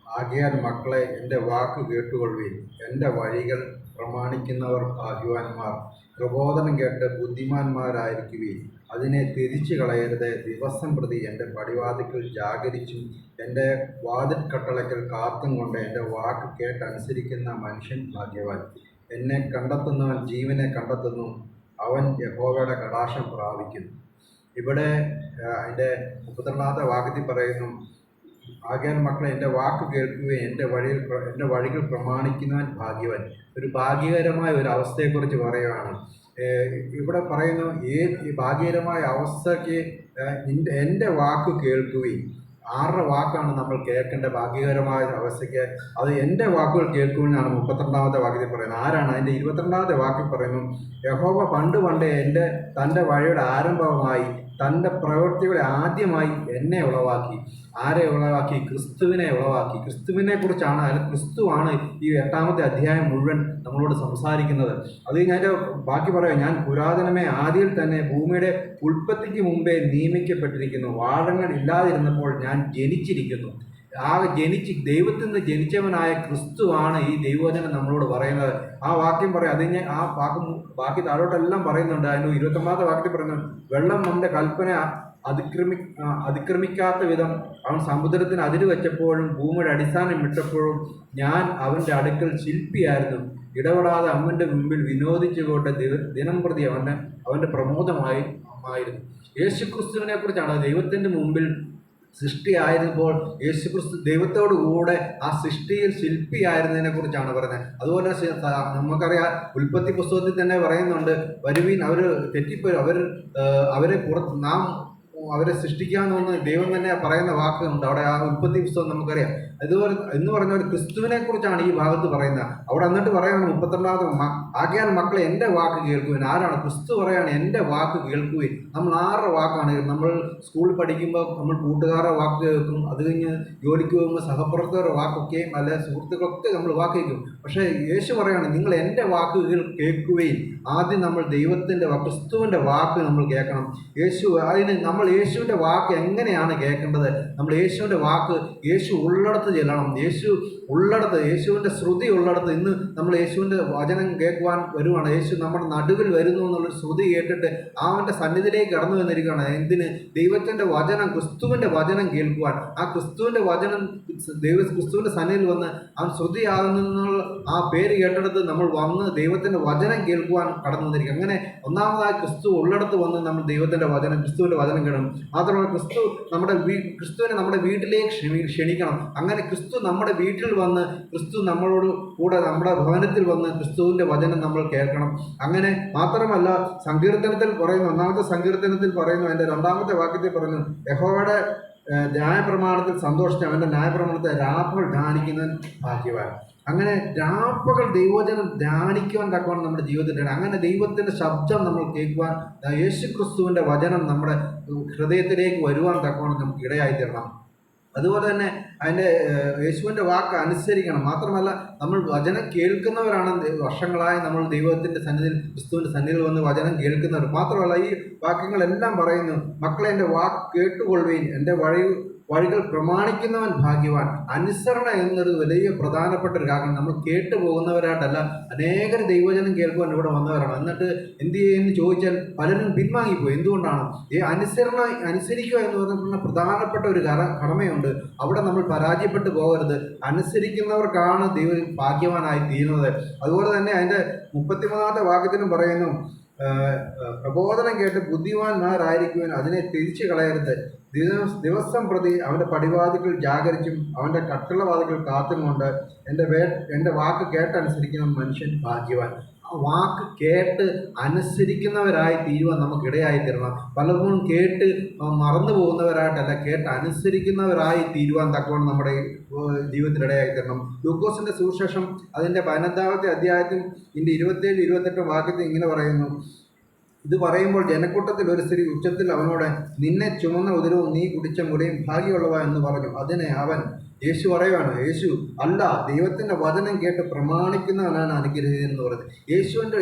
ആകയാൽ മക്കളെ, എൻ്റെ വാക്ക് കേട്ടുകൊള്ളുവിൻ. എൻ്റെ വഴികൾ പ്രമാണിക്കുന്നവർ ഭാഗ്യവാന്മാർ. പ്രബോധനം കേട്ട് ബുദ്ധിമാന്മാരായിരിക്കുവിൻ. അതിനെ തിരിച്ചു കളയരുത്. ദിവസം പ്രതി എൻ്റെ പടിവാതിക്കൽ ജാഗരിച്ചും എൻ്റെ വാതിൽ കട്ടളയ്ക്കൽ കാത്തും കൊണ്ട് എൻ്റെ വാക്ക് കേട്ടനുസരിക്കുന്ന മനുഷ്യൻ ഭാഗ്യവാൻ. എന്നെ കണ്ടെത്തുന്നവൻ ജീവനെ കണ്ടെത്തുന്നു. അവൻ യഹോവയുടെ കടാക്ഷം പ്രാപിക്കുന്നു. ഇവിടെ അതിൻ്റെ 32-ാമത്തെ വാക്യത്തിൽ പറയുന്നു, ആകയാൽ മക്കളെ, എൻ്റെ വാക്ക് കേൾക്കുകയും എൻ്റെ വഴികൾ പ്രമാണിക്കുന്നവൻ ഭാഗ്യവൻ. ഒരു ഭാഗ്യകരമായ ഒരു അവസ്ഥയെക്കുറിച്ച് പറയുകയാണ്. ഇവിടെ പറയുന്നു, ഈ ഭാഗ്യകരമായ അവസ്ഥയ്ക്ക് എൻ്റെ വാക്ക് കേൾക്കുകയും. ആരുടെ വാക്കാണ് നമ്മൾ കേൾക്കേണ്ട ഭാഗ്യകരമായ അവസ്ഥയ്ക്ക്? അത് എൻ്റെ വാക്കുകൾ കേൾക്കുമെന്നാണ് 32-ാമത്തെ വാക്യത്തിൽ പറയുന്നത്. ആരാണ്? അതിൻ്റെ 22-ാമത്തെ വാക്യം പറയുന്നു, യഹോവ പണ്ടേ തൻ്റെ വഴിയുടെ ആരംഭമായി തൻ്റെ പ്രവൃത്തിയുടെ ആദ്യമായി എന്നെ ഉളവാക്കി. ആരെ ഉളവാക്കി? ക്രിസ്തുവിനെ ഉളവാക്കി. ക്രിസ്തുവിനെ കുറിച്ചാണ്, അതിൽ ക്രിസ്തുവാണ് ഈ 8-ാമത്തെ അധ്യായം മുഴുവൻ നമ്മളോട് സംസാരിക്കുന്നത്. അത് ഞാൻ ബാക്കി പറയാം. ഞാൻ പുരാതനമേ ആദിയിൽ തന്നെ ഭൂമിയുടെ ഉൽപ്പത്തിക്ക് മുമ്പേ നിയമിക്കപ്പെട്ടിരിക്കുന്നു. വാഴങ്ങൾ ഇല്ലാതിരുന്നപ്പോൾ ഞാൻ ജനിച്ചിരിക്കുന്നു. ദൈവത്തിൽ നിന്ന് ജനിച്ചവനായ ക്രിസ്തുവാണ് ഈ ദൈവവചനം നമ്മളോട് പറയുന്നത്. ആ വാക്യം പറയാം. അതിന് ആ ബാക്കി താഴോട്ടെല്ലാം പറയുന്നുണ്ട്. അതിന് 21-ാമത്തെ വാക്യത്തിൽ പറയുന്നു, വെള്ളം നമ്മുടെ കൽപ്പന അതിക്രമിക്കാത്ത വിധം അവൻ സമുദ്രത്തിന് അതിര് വെച്ചപ്പോഴും ഭൂമിയുടെ അടിസ്ഥാനം ഇട്ടപ്പോഴും ഞാൻ അവൻ്റെ അടുക്കൽ ശില്പിയായിരുന്നു. ഇടപെടാതെ അവൻ്റെ മുമ്പിൽ വിനോദിച്ചുകൊണ്ട് ദിനം പ്രതി അവൻ്റെ പ്രമോദമായിരുന്നു. യേശുക്രിസ്തുവിനെ കുറിച്ചാണ്. ദൈവത്തിൻ്റെ മുമ്പിൽ സൃഷ്ടിയായിരുന്നപ്പോൾ യേശുക്രിസ്തു ദൈവത്തോടു കൂടെ ആ സൃഷ്ടിയിൽ ശില്പിയായിരുന്നതിനെ കുറിച്ചാണ് പറയുന്നത്. അതുപോലെ നമുക്കറിയാം, ഉൽപ്പത്തി പുസ്തകത്തിൽ തന്നെ പറയുന്നുണ്ട്, വരുവീൻ അവർ തെറ്റിപ്പോയി, അവരെ അവരെ സൃഷ്ടിക്കാമെന്ന് ദൈവം തന്നെ പറയുന്ന വാക്കുണ്ട് അവിടെ. ആ ഉൽപ്പത്തി പുസ്തകം നമുക്കറിയാം. അതുപോലെ എന്ന് പറഞ്ഞാൽ ക്രിസ്തുവിനെ കുറിച്ചാണ് ഈ ഭാഗത്ത് പറയുന്നത്. അവിടെ എന്നിട്ട് പറയുകയാണ് 32-ാമത്തെ, ആകയാൽ മക്കളെ, എൻ്റെ വാക്ക് കേൾക്കുവിൻ. ആരാണ്? ക്രിസ്തു പറയാണ്, എൻ്റെ വാക്ക് കേൾക്കുവിൻ. നമ്മൾ ആരുടെ വാക്കാണ്? നമ്മൾ സ്കൂളിൽ പഠിക്കുമ്പോൾ നമ്മൾ കൂട്ടുകാരുടെ വാക്ക് കേൾക്കും. അത് കഴിഞ്ഞ് ജോലിക്ക് പോകുമ്പോൾ സഹപ്രവർത്തകരുടെ വാക്കൊക്കെയും അല്ല സുഹൃത്തുക്കളൊക്കെ നമ്മൾ വാക്ക് കേൾക്കും. പക്ഷേ യേശു പറയാണ്, നിങ്ങൾ എൻ്റെ വാക്കുകൾ കേൾക്കുകയും. ആദ്യം നമ്മൾ ദൈവത്തിൻ്റെ ക്രിസ്തുവിൻ്റെ വാക്ക് നമ്മൾ കേൾക്കണം. അതിന് നമ്മൾ യേശുവിൻ്റെ വാക്ക് എങ്ങനെയാണ് കേൾക്കേണ്ടത്? നമ്മൾ യേശുവിൻ്റെ വാക്ക് യേശു ഉള്ളിടത്ത് ചെല്ലണം. യേശുവിൻ്റെ ശ്രുതി ഉള്ളിടത്ത്. ഇന്ന് നമ്മൾ യേശുവിൻ്റെ വചനം കേൾക്കുവാൻ വരുവാണ്. യേശു നമ്മുടെ നടുവിൽ വരുന്നു എന്നുള്ളൊരു ശ്രുതി കേട്ടിട്ട് അവൻ്റെ സന്നിധിയിലേക്ക് കടന്നു വന്നിരിക്കുകയാണ്. എന്തിന്? ദൈവത്തിൻ്റെ വചനം, ക്രിസ്തുവിൻ്റെ വചനം കേൾക്കുവാൻ. ആ ക്രിസ്തുവിൻ്റെ വചനം ക്രിസ്തുവിൻ്റെ സന്നിധിയിൽ വന്ന് അവൻ ശ്രുതിയാകുന്നുള്ള ആ പേര് കേട്ടെടുത്ത് നമ്മൾ വന്ന് ദൈവത്തിൻ്റെ വചനം കേൾക്കുവാൻ കടന്നു വന്നിരിക്കും. അങ്ങനെ ഒന്നാമതായി ക്രിസ്തു ഉള്ളിടത്ത് വന്ന് നമ്മൾ ദൈവത്തിൻ്റെ വചനം, ക്രിസ്തുവിൻ്റെ വചനം കേൾക്കണം. മാത്രമല്ല ക്രിസ്തുവിനെ നമ്മുടെ വീട്ടിലേക്ക് ക്ഷണിക്കണം. അങ്ങനെ ക്രിസ്തു നമ്മുടെ വീട്ടിൽ വന്ന്, ക്രിസ്തു നമ്മളോട് കൂടെ നമ്മുടെ ഭവനത്തിൽ വന്ന് ക്രിസ്തുവിൻ്റെ വചനം നമ്മൾ കേൾക്കണം. അങ്ങനെ മാത്രമല്ല, സങ്കീർത്തനത്തിൽ പറയുന്നു, 1-ാമത്തെ സങ്കീർത്തനത്തിൽ പറയുന്നു, അതിൻ്റെ 2-ാമത്തെ വാക്യത്തിൽ പറയുന്നു, യഹോവയുടെ ന്യായപ്രമാണത്തിൽ സന്തോഷിച്ച് അവൻ്റെ ന്യായപ്രമാണത്തെ രാപ്പകൾ ധ്യാനിക്കുന്നവൻ ഭാഗ്യവാൻ. അങ്ങനെ രാപ്പകൾ ദൈവവചനം ധ്യാനിക്കുവാൻ തക്കവണ്ണം നമ്മുടെ ജീവിതത്തിൽ, അങ്ങനെ ദൈവത്തിൻ്റെ ശബ്ദം നമ്മൾ കേൾക്കുവാൻ, യേശുക്രിസ്തുവിൻ്റെ വചനം നമ്മുടെ ഹൃദയത്തിലേക്ക് വരുവാൻ തക്കവണ്ണം നമുക്ക് ഇടയായി തീരണം. അതുപോലെ തന്നെ അതിൻ്റെ യേശുവിൻ്റെ വാക്ക് അനുസരിക്കണം. മാത്രമല്ല, നമ്മൾ വചനം കേൾക്കുന്നവരാണ്. വർഷങ്ങളായി നമ്മൾ ദൈവത്തിൻ്റെ സന്നിധിയിൽ, ക്രിസ്തുവിൻ്റെ സന്നിധിയിൽ വന്ന് വചനം കേൾക്കുന്നവർ. മാത്രമല്ല, ഈ വാക്യങ്ങളെല്ലാം പറയുന്നു, മക്കളെ, എൻ്റെ വാക്ക് കേട്ടുകൊള്ളുകയും എൻ്റെ വഴികൾ പ്രമാണിക്കുന്നവൻ ഭാഗ്യവാൻ. അനുസരണ എന്നൊരു വലിയ പ്രധാനപ്പെട്ട ഒരു കാര്യം. നമ്മൾ കേട്ടു പോകുന്നവരായിട്ടല്ല, അനേകർ ദൈവവചനം കേൾക്കുവാൻ ഇവിടെ വന്നവരാണ്. എന്നിട്ട് എന്ത് ചെയ്യുമെന്ന് ചോദിച്ചാൽ പലരും പിൻവാങ്ങിപ്പോയി. എന്തുകൊണ്ടാണ്? അനുസരിക്കുക എന്ന് പറഞ്ഞ പ്രധാനപ്പെട്ട ഒരു കടമയുണ്ട്. അവിടെ നമ്മൾ പരാജയപ്പെട്ടു പോകരുത്. അനുസരിക്കുന്നവർക്കാണ് ദൈവം ഭാഗ്യവാനായി തീരുന്നത്. അതുപോലെ തന്നെ അതിൻ്റെ 33-ാമത്തെ വാക്യത്തിനും പറയുന്നു, പ്രബോധനം കേട്ട് ബുദ്ധിമാന്മാരായിരിക്കുവാൻ അതിനെ തിരിച്ചു കളയരുത്. ദിവസം പ്രതി അവൻ്റെ പടിവാതിക്കൽ ജാഗരിച്ചും അവൻ്റെ കട്ടിളവാതിക്കൽ കാത്തും കൊണ്ട് എൻ്റെ വാക്ക് കേട്ടനുസരിക്കുന്ന മനുഷ്യൻ ഭാഗ്യവാൻ. വാക്ക് കേട്ട് അനുസരിക്കുന്നവരായി തീരുവാൻ നമുക്കിടയായി തീരണം. പലപ്പോഴും കേട്ട് മറന്നു പോകുന്നവരായിട്ടല്ല, കേട്ട് അനുസരിക്കുന്നവരായി തീരുവാൻ തക്കവണ്ണം നമ്മുടെ ജീവിതത്തിലിടയായി തീരണം. ലൂക്കോസിൻ്റെ സുവിശേഷം അതിൻ്റെ 15-ാമത്തെ അധ്യായത്തിൽ 27-28 വാക്യത്തിൽ ഇങ്ങനെ പറയുന്നു. ഇത് പറയുമ്പോൾ ജനക്കൂട്ടത്തിൽ ഒരു സ്ത്രീ ഉച്ചത്തിൽ അവനോട്, നിന്നെ ചുമന്ന ഉദരവും നീ കുടിച്ച മുലയും ഭാഗ്യമുള്ളവ എന്ന് പറഞ്ഞു. അതിനെ അവൻ, യേശു പറയുവാണ്, യേശു അല്ല, ദൈവത്തിൻ്റെ വചനം കേട്ട് പ്രമാണിക്കുന്നവനാണ് അനുഗ്രഹീതൻ എന്ന് പറഞ്ഞത്. യേശു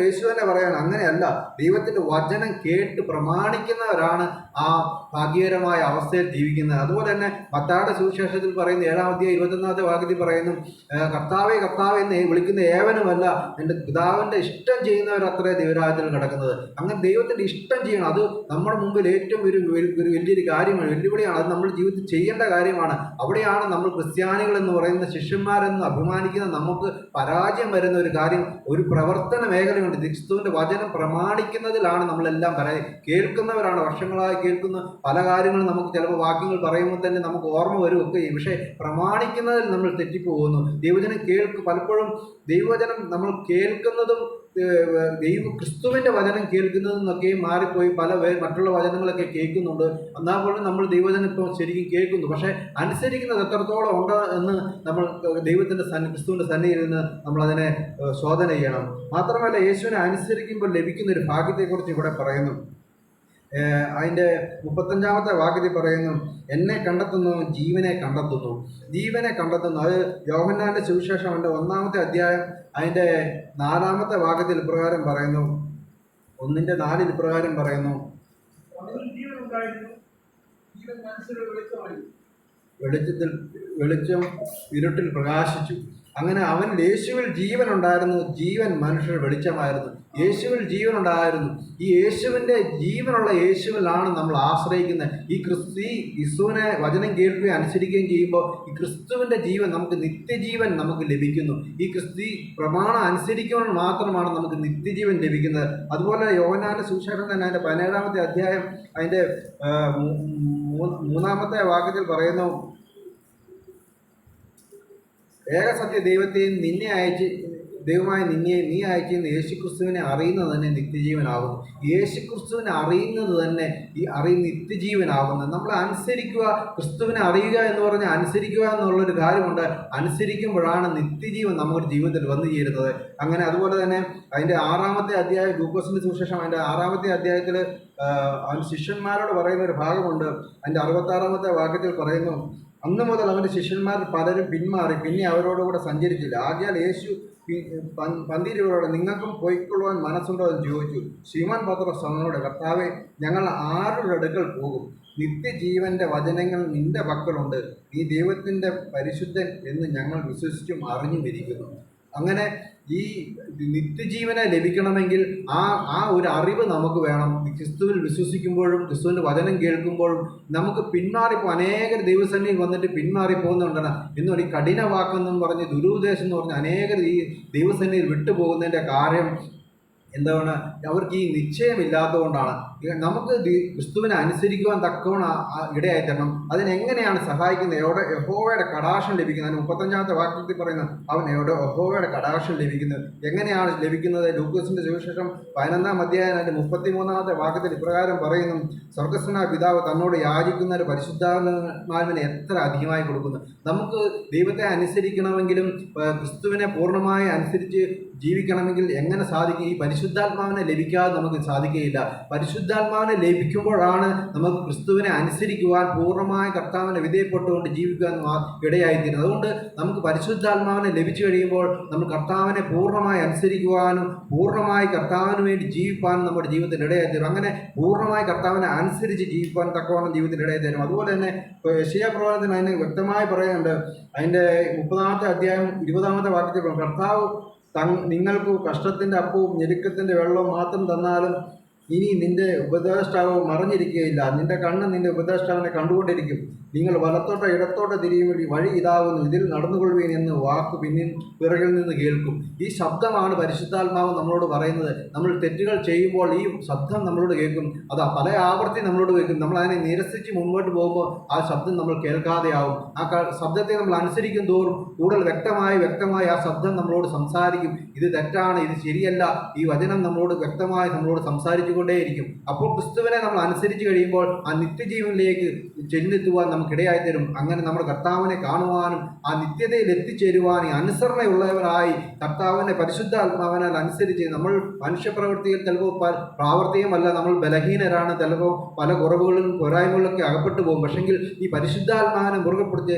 തന്നെ പറയാണ്, അങ്ങനെയല്ല, ദൈവത്തിൻ്റെ വചനം കേട്ട് പ്രമാണിക്കുന്നവരാണ് ആ ഭാഗ്യകരമായ അവസ്ഥയിൽ ജീവിക്കുന്നത്. അതുപോലെ തന്നെ മത്തായിയുടെ സുവിശേഷത്തിൽ പറയുന്ന 7-ാം 21-ാമത്തെ വാക്യത്തിൽ പറയുന്നു, കർത്താവേ കർത്താവേ എന്ന് വിളിക്കുന്ന ഏവനുമല്ല, എൻ്റെ പിതാവിൻ്റെ ഇഷ്ടം ചെയ്യുന്നവരത്രേ ദൈവരാജ്യത്തിൽ കിടക്കുന്നത്. അങ്ങനെ ദൈവത്തിൻ്റെ ഇഷ്ടം ചെയ്യണം. അത് നമ്മുടെ മുമ്പിൽ ഏറ്റവും ഒരു വലിയൊരു കാര്യമാണ്, വെല്ലുവിളിയാണ്. അത് നമ്മൾ ജീവിതത്തിൽ ചെയ്യേണ്ട കാര്യമാണ്. അവിടെയാണ് നമ്മൾ ക്രിസ്ത്യാനികൾ എന്ന് പറയുന്ന ശിഷ്യന്മാരെന്ന് അഭിമാനിക്കുന്ന നമുക്ക് പരാജയം വരുന്ന ഒരു കാര്യം. ഒരു പ്രവർത്തന മേഖലയുണ്ട്. ക്രിസ്തുവിൻ്റെ വചനം പ്രമാണിക്കുന്നതിലാണ് നമ്മളെല്ലാം കേൾക്കുന്നവരാണ്. വർഷങ്ങളായി കേൾക്കുന്ന പല കാര്യങ്ങളും നമുക്ക് ചിലപ്പോൾ വാക്യങ്ങൾ പറയുമ്പോൾ തന്നെ നമുക്ക് ഓർമ്മ വരുമൊക്കെ ചെയ്യും. പക്ഷേ പ്രമാണിക്കുന്നതിൽ നമ്മൾ തെറ്റിപ്പോകുന്നു. ദൈവവചനം പലപ്പോഴും ദൈവവചനം നമ്മൾ കേൾക്കുന്നതും ക്രിസ്തുവിൻ്റെ വചനം കേൾക്കുന്നതെന്നൊക്കെയും മാറിപ്പോയി മറ്റുള്ള വചനങ്ങളൊക്കെ കേൾക്കുന്നുണ്ട്. എന്നാൽ പോലും നമ്മൾ ദൈവവചനം ഇപ്പോൾ ശരിക്കും കേൾക്കുന്നു. പക്ഷേ അനുസരിക്കുന്നത് എത്രത്തോളം ഉണ്ട് എന്ന് നമ്മൾ ക്രിസ്തുവിൻ്റെ സന്നിധിയിൽ നിന്ന് നമ്മളതിനെ ശോധന ചെയ്യണം. മാത്രമല്ല, യേശുവിനെ അനുസരിക്കുമ്പോൾ ലഭിക്കുന്ന ഒരു ഭാഗ്യത്തെക്കുറിച്ച് ഇവിടെ പറയുന്നു. അതിൻ്റെ 35-ാമത്തെ വാക്യത്തിൽ പറയുന്നു, എന്നെ കണ്ടെത്തുന്നു, ജീവനെ കണ്ടെത്തുന്നു. ജീവനെ കണ്ടെത്തുന്നു. അത് യോഹന്നാൻ്റെ സുവിശേഷം അതിൻ്റെ 1-ാമത്തെ അധ്യായം അതിൻ്റെ 4-ാമത്തെ വാക്യത്തിൽ ഇപ്രകാരം പറയുന്നു. 1:4 ഇപ്രകാരം പറയുന്നു, വെളിച്ചം ഇരുട്ടിൽ പ്രകാശിച്ചു. അങ്ങനെ അവൻ യേശുവിൽ ജീവൻ ഉണ്ടായിരുന്നു, ജീവൻ മനുഷ്യർ വെളിച്ചമായിരുന്നു. യേശുവിൽ ജീവൻ ഉണ്ടായിരുന്നു. ഈ യേശുവിൻ്റെ ജീവനുള്ള യേശുവിലാണ് നമ്മൾ ആശ്രയിക്കുന്നത്. ഈ ക്രിസ്തുവിനെ വചനം കേൾക്കുകയും അനുസരിക്കുകയും ചെയ്യുമ്പോൾ ഈ ക്രിസ്തുവിൻ്റെ ജീവൻ, നമുക്ക് നിത്യജീവൻ നമുക്ക് ലഭിക്കുന്നു. ഈ പ്രമാണം അനുസരിക്കുവാൻ മാത്രമാണ് നമുക്ക് നിത്യജീവൻ ലഭിക്കുന്നത്. അതുപോലെ യോഹന്നാന്റെ സുവിശേഷം തന്നെ അതിൻ്റെ 17-ാമത്തെ അധ്യായം അതിൻ്റെ 3-ാമത്തെ വാക്യത്തിൽ പറയുന്നു, ഏകസത്യ ദൈവത്തെയും ദൈവമായ നീ അയച്ചിരുന്ന യേശുക്രിസ്തുവിനെ അറിയുന്നത് തന്നെ നിത്യജീവനാകുന്നു. യേശുക്രിസ്തുവിനെ അറിയുന്നത് തന്നെ നിത്യജീവനാകുന്നത്. നമ്മൾ അനുസരിക്കുക, ക്രിസ്തുവിനെ അറിയുക എന്ന് പറഞ്ഞാൽ അനുസരിക്കുക എന്നുള്ളൊരു കാര്യമുണ്ട്. അനുസരിക്കുമ്പോഴാണ് നിത്യജീവൻ നമ്മുടെ ജീവിതത്തിൽ വന്നു ചേരുന്നത്. അങ്ങനെ അതുപോലെ തന്നെ അതിൻ്റെ 6-ാമത്തെ അധ്യായം, ലൂക്കോസിൻ്റെ സുവിശേഷം അതിൻ്റെ 6-ാമത്തെ അധ്യായത്തിൽ അവൻ ശിഷ്യന്മാരോട് പറയുന്ന ഒരു ഭാഗമുണ്ട്. അതിൻ്റെ 66-ാമത്തെ വാക്യത്തിൽ പറയുന്നു, അന്ന് മുതൽ അവൻ്റെ ശിഷ്യന്മാരിൽ പലരും പിന്മാറി, പിന്നെ അവരോടുകൂടെ സഞ്ചരിച്ചില്ല. ആകയാൽ യേശു പന്തിരുവരോട്, നിങ്ങൾക്കും പോയിക്കൊള്ളുവാൻ മനസ്സുണ്ടോ എന്ന് ചോദിച്ചു. ശിമോൻ പത്രോസ് അവനോട്, കർത്താവേ, ഞങ്ങൾ ആരുടെ അടുക്കൽ പോകും? നിത്യജീവൻ്റെ വചനങ്ങൾ നിന്റെ പക്കലുണ്ട്, നീ ദൈവത്തിൻ്റെ പരിശുദ്ധൻ എന്ന് ഞങ്ങൾ വിശ്വസിച്ചും അറിഞ്ഞും ഇരിക്കുന്നു. അങ്ങനെ ഈ നിത്യജീവനെ ലഭിക്കണമെങ്കിൽ ആ ഒരു അറിവ് നമുക്ക് വേണം. ക്രിസ്തുവിൽ വിശ്വസിക്കുമ്പോഴും ക്രിസ്തുവിൻ്റെ വചനം കേൾക്കുമ്പോഴും നമുക്ക് അനേകർ ദൈവസന്നിധിയിൽ വന്നിട്ട് പിന്മാറിപ്പോകുന്നുണ്ടാണ്. എന്നുള്ള ഈ കഠിന വാക്കെന്നും പറഞ്ഞ് ദുരുപദേശം എന്ന് പറഞ്ഞ് അനേകർ ഈ ദൈവസന്നിധിയിൽ വിട്ടുപോകുന്നതിൻ്റെ കാര്യം എന്താണ്? അവർക്ക് ഈ നിശ്ചയമില്ലാത്തതുകൊണ്ടാണ്. നമുക്ക് ക്രിസ്തുവിനെ അനുസരിക്കുവാൻ തക്കവണ്ണം ഇടയായി തരണം. അതിനെങ്ങനെയാണ് സഹായിക്കുന്നത്? യഹോവയുടെ കടാക്ഷം ലഭിക്കുന്നത്. 35-ാമത്തെ വാക്യത്തിൽ പറയുന്നത്, അവൻ യഹോവയുടെ കടാക്ഷം ലഭിക്കുന്നത്. എങ്ങനെയാണ് ലഭിക്കുന്നത്? ലൂക്കോസിൻ്റെ സുവിശേഷം 11-ാം അധ്യായം അതിൻ്റെ 33-ാമത്തെ വാക്യത്തിൽ ഇപ്രകാരം പറയുന്നു, സ്വർഗ്ഗസ്ഥനായ പിതാവ് തന്നോട് യാചിക്കുന്ന ഒരു പരിശുദ്ധാത്മാവിനെ എത്ര അധികമായി കൊടുക്കുന്നു. നമുക്ക് ദൈവത്തെ അനുസരിക്കണമെങ്കിലും ക്രിസ്തുവിനെ പൂർണ്ണമായി അനുസരിച്ച് ജീവിക്കണമെങ്കിൽ എങ്ങനെ സാധിക്കും? ഈ പരിശുദ്ധാത്മാവിനെ ലഭിക്കാതെ നമുക്ക് സാധിക്കുകയില്ല. പരിശുദ്ധാത്മാവിനെ ലഭിക്കുമ്പോഴാണ് നമുക്ക് ക്രിസ്തുവിനെ അനുസരിക്കുവാൻ, പൂർണ്ണമായ കർത്താവിനെ വിധേയപ്പെട്ടുകൊണ്ട് ജീവിക്കുവാൻ ഇടയായിത്തീരുന്നത്. അതുകൊണ്ട് നമുക്ക് പരിശുദ്ധാത്മാവിനെ ലഭിച്ചു കഴിയുമ്പോൾ നമ്മൾ കർത്താവിനെ പൂർണ്ണമായി അനുസരിക്കുവാനും പൂർണ്ണമായി കർത്താവിന് വേണ്ടി ജീവിക്കാനും നമ്മുടെ ജീവിതത്തിൽ ഇടയായിത്തീരും. അങ്ങനെ പൂർണ്ണമായി കർത്താവിനെ അനുസരിച്ച് ജീവിക്കാൻ തക്കവണ്ണം ജീവിതത്തിൽ ഇടയായിത്തീരും. അതുപോലെ തന്നെ യെശയ്യാ പ്രവചനത്തിന് അതിന് വ്യക്തമായി പറയുന്നുണ്ട്. അതിൻ്റെ 30-ാമത്തെ അധ്യായം 20-ാമത്തെ വാക്യത്തിൽ കർത്താവ് നിങ്ങൾക്ക് കഷ്ടത്തിൻ്റെ അപ്പവും ഞെരുക്കത്തിൻ്റെ വെള്ളവും മാത്രം തന്നാലും ഇനി നിന്റെ ഉപദേഷ്ടാവ് മറഞ്ഞിരിക്കുകയില്ല. നിന്റെ കണ്ണ് നിന്റെ ഉപദേഷ്ടാവിനെ കണ്ടുകൊണ്ടിരിക്കും. നിങ്ങൾ വലത്തോട്ടോ ഇടത്തോട്ടോ തിരിയും വഴി ഇതാകുന്നു, ഇതിൽ നടന്നുകൊള്ളുവീൻ എന്ന് വാക്ക് പിറകിൽ നിന്ന് കേൾക്കും. ഈ ശബ്ദമാണ് പരിശുദ്ധാത്മാവ് നമ്മളോട് പറയുന്നത്. നമ്മൾ തെറ്റുകൾ ചെയ്യുമ്പോൾ ഈ ശബ്ദം നമ്മളോട് കേൾക്കും. അത് പല ആവർത്തി നമ്മളോട് കേൾക്കും. നമ്മൾ അതിനെ നിരസിച്ച് മുൻപോട്ട് പോകുമ്പോൾ ആ ശബ്ദം നമ്മൾ കേൾക്കാതെയാവും. ആ ശബ്ദത്തെ നമ്മൾ അനുസരിക്കും തോറും കൂടുതൽ വ്യക്തമായി ആ ശബ്ദം നമ്മളോട് സംസാരിക്കും. ഇത് തെറ്റാണ്, ഇത് ശരിയല്ല, ഈ വചനം നമ്മളോട് സംസാരിച്ചു കൊണ്ടേയിരിക്കും. അപ്പോൾ ക്രിസ്തുവിനെ നമ്മൾ അനുസരിച്ച് കഴിയുമ്പോൾ ആ നിത്യജീവനിലേക്ക് ചെന്നെത്തുവാൻ നമുക്കിടയായി തരും. അങ്ങനെ നമ്മുടെ കർത്താവിനെ കാണുവാനും ആ നിത്യതയിൽ എത്തിച്ചേരുവാനും അനുസരണയുള്ളവരായി കർത്താവിനെ പരിശുദ്ധാത്മാവിനാൽ അനുസരിച്ച് നമ്മൾ മനുഷ്യപ്രവൃത്തിയിൽ ചിലപ്പോൾ പ്രാവർത്തികമല്ല, നമ്മൾ ബലഹീനരാണ്, ചിലപ്പോൾ പല കുറവുകളിലും പോരായ്മകളിലൊക്കെ അകപ്പെട്ടു പോകും. പക്ഷെങ്കിൽ ഈ പരിശുദ്ധാത്മാവിനെ മുറുകെ പിടിച്ച്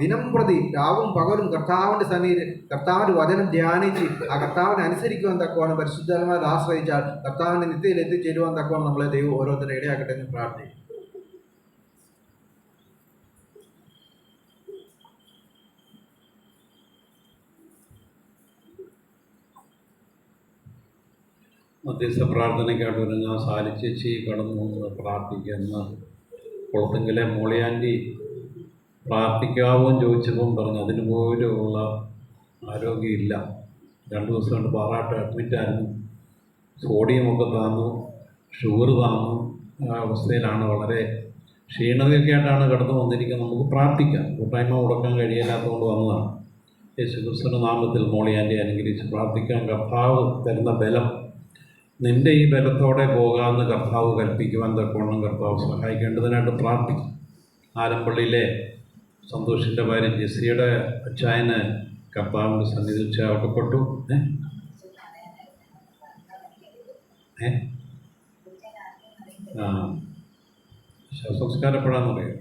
ദിനം പ്രതി രാവും പകലും കർത്താവിൻ്റെ സന്നിധിയിൽ കർത്താവിൻ്റെ വചനം ധ്യാനിച്ച് ആ കർത്താവിനെ അനുസരിക്കുവാൻ തക്കവണ്ണം പരിശുദ്ധാത്മാവിൽ ആശ്രയിച്ചാൽ കർത്താവിൻ്റെ നിത്യയിൽ എത്തിച്ചേരുവാൻ തക്കവണ്ണം നമ്മളെ ദൈവം ഓരോരുത്തരെ ഇടയാക്കട്ടെ എന്ന് പ്രാർത്ഥിക്കും. മധ്യസ്ഥ പ്രാർത്ഥനയ്ക്കായിട്ട് ഒരുങ്ങാൻ സാലിച്ചേച്ചി കടന്നു പ്രാർത്ഥിക്കുന്ന കുളത്തെങ്കിലെ മോളിയാൻറ്റി പ്രാർത്ഥിക്കാവോ എന്ന് ചോദിച്ചപ്പം പറഞ്ഞു അതിന് പോലുള്ള ആരോഗ്യമില്ല. 2 ദിവസം കൊണ്ട് പാറാട്ട് അഡ്മിറ്റായിരുന്നു. സോഡിയമൊക്കെ താന്നു, ഷുഗർ താന്നു. ആ അവസ്ഥയിലാണ്, വളരെ ക്ഷീണതയൊക്കെ ആയിട്ടാണ് കടന്നു വന്നിരിക്കുന്നത്. നമുക്ക് പ്രാർത്ഥിക്കാം, കൂട്ടായ്മ കൊടുക്കാൻ കഴിയില്ലാത്തതുകൊണ്ട് വന്നതാണ്. യേശുക്രിസ്തുവിന്റെ നാമത്തിൽ മോളിയാൻറ്റി അനുഗ്രഹിച്ച് പ്രാർത്ഥിക്കാം. കർത്താവ് തരുന്ന ബലം, നിൻ്റെ ഈ ബലത്തോടെ പോകാമെന്ന് കർത്താവ് കൽപ്പിക്കുവാൻ തക്കവണ്ണം കർത്താവ് സഹായിക്കേണ്ടതിനായിട്ട് പ്രാർത്ഥിക്കും. ആലമ്പള്ളിയിലെ സന്തോഷിൻ്റെ ഭാര്യ ജെസ്സിയുടെ അച്ചായന് കർത്താവിൻ്റെ സന്നിധിയിൽ ചേർക്കപ്പെട്ടു. ശവസംസ്കാരപ്പെടാന്ന് പറയും.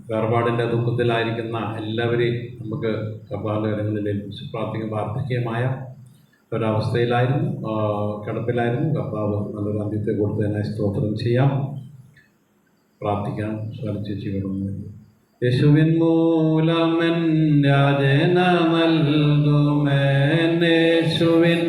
വേർപാടിൻ്റെ ദുഃഖത്തിലായിരിക്കുന്ന എല്ലാവരെയും നമുക്ക് കർത്താവിൻ്റെ കരങ്ങളിൽ ഏൽപ്പിച്ച് പ്രാർത്ഥികമായ ഒരവസ്ഥയിലായിരുന്നു, കിടപ്പിലായിരുന്നു. കർത്താവ് നല്ലൊരു അന്ത്യത്തെ കൊടുത്തതിനായി സ്തോത്രം ചെയ്യാം, പ്രാർത്ഥിക്കാം. സാധിച്ചേച്ചി കിടന്നു. യേശുവിൻ മൂലമെൻ രാജന നൽകുമേൻ, യേശുവിൻ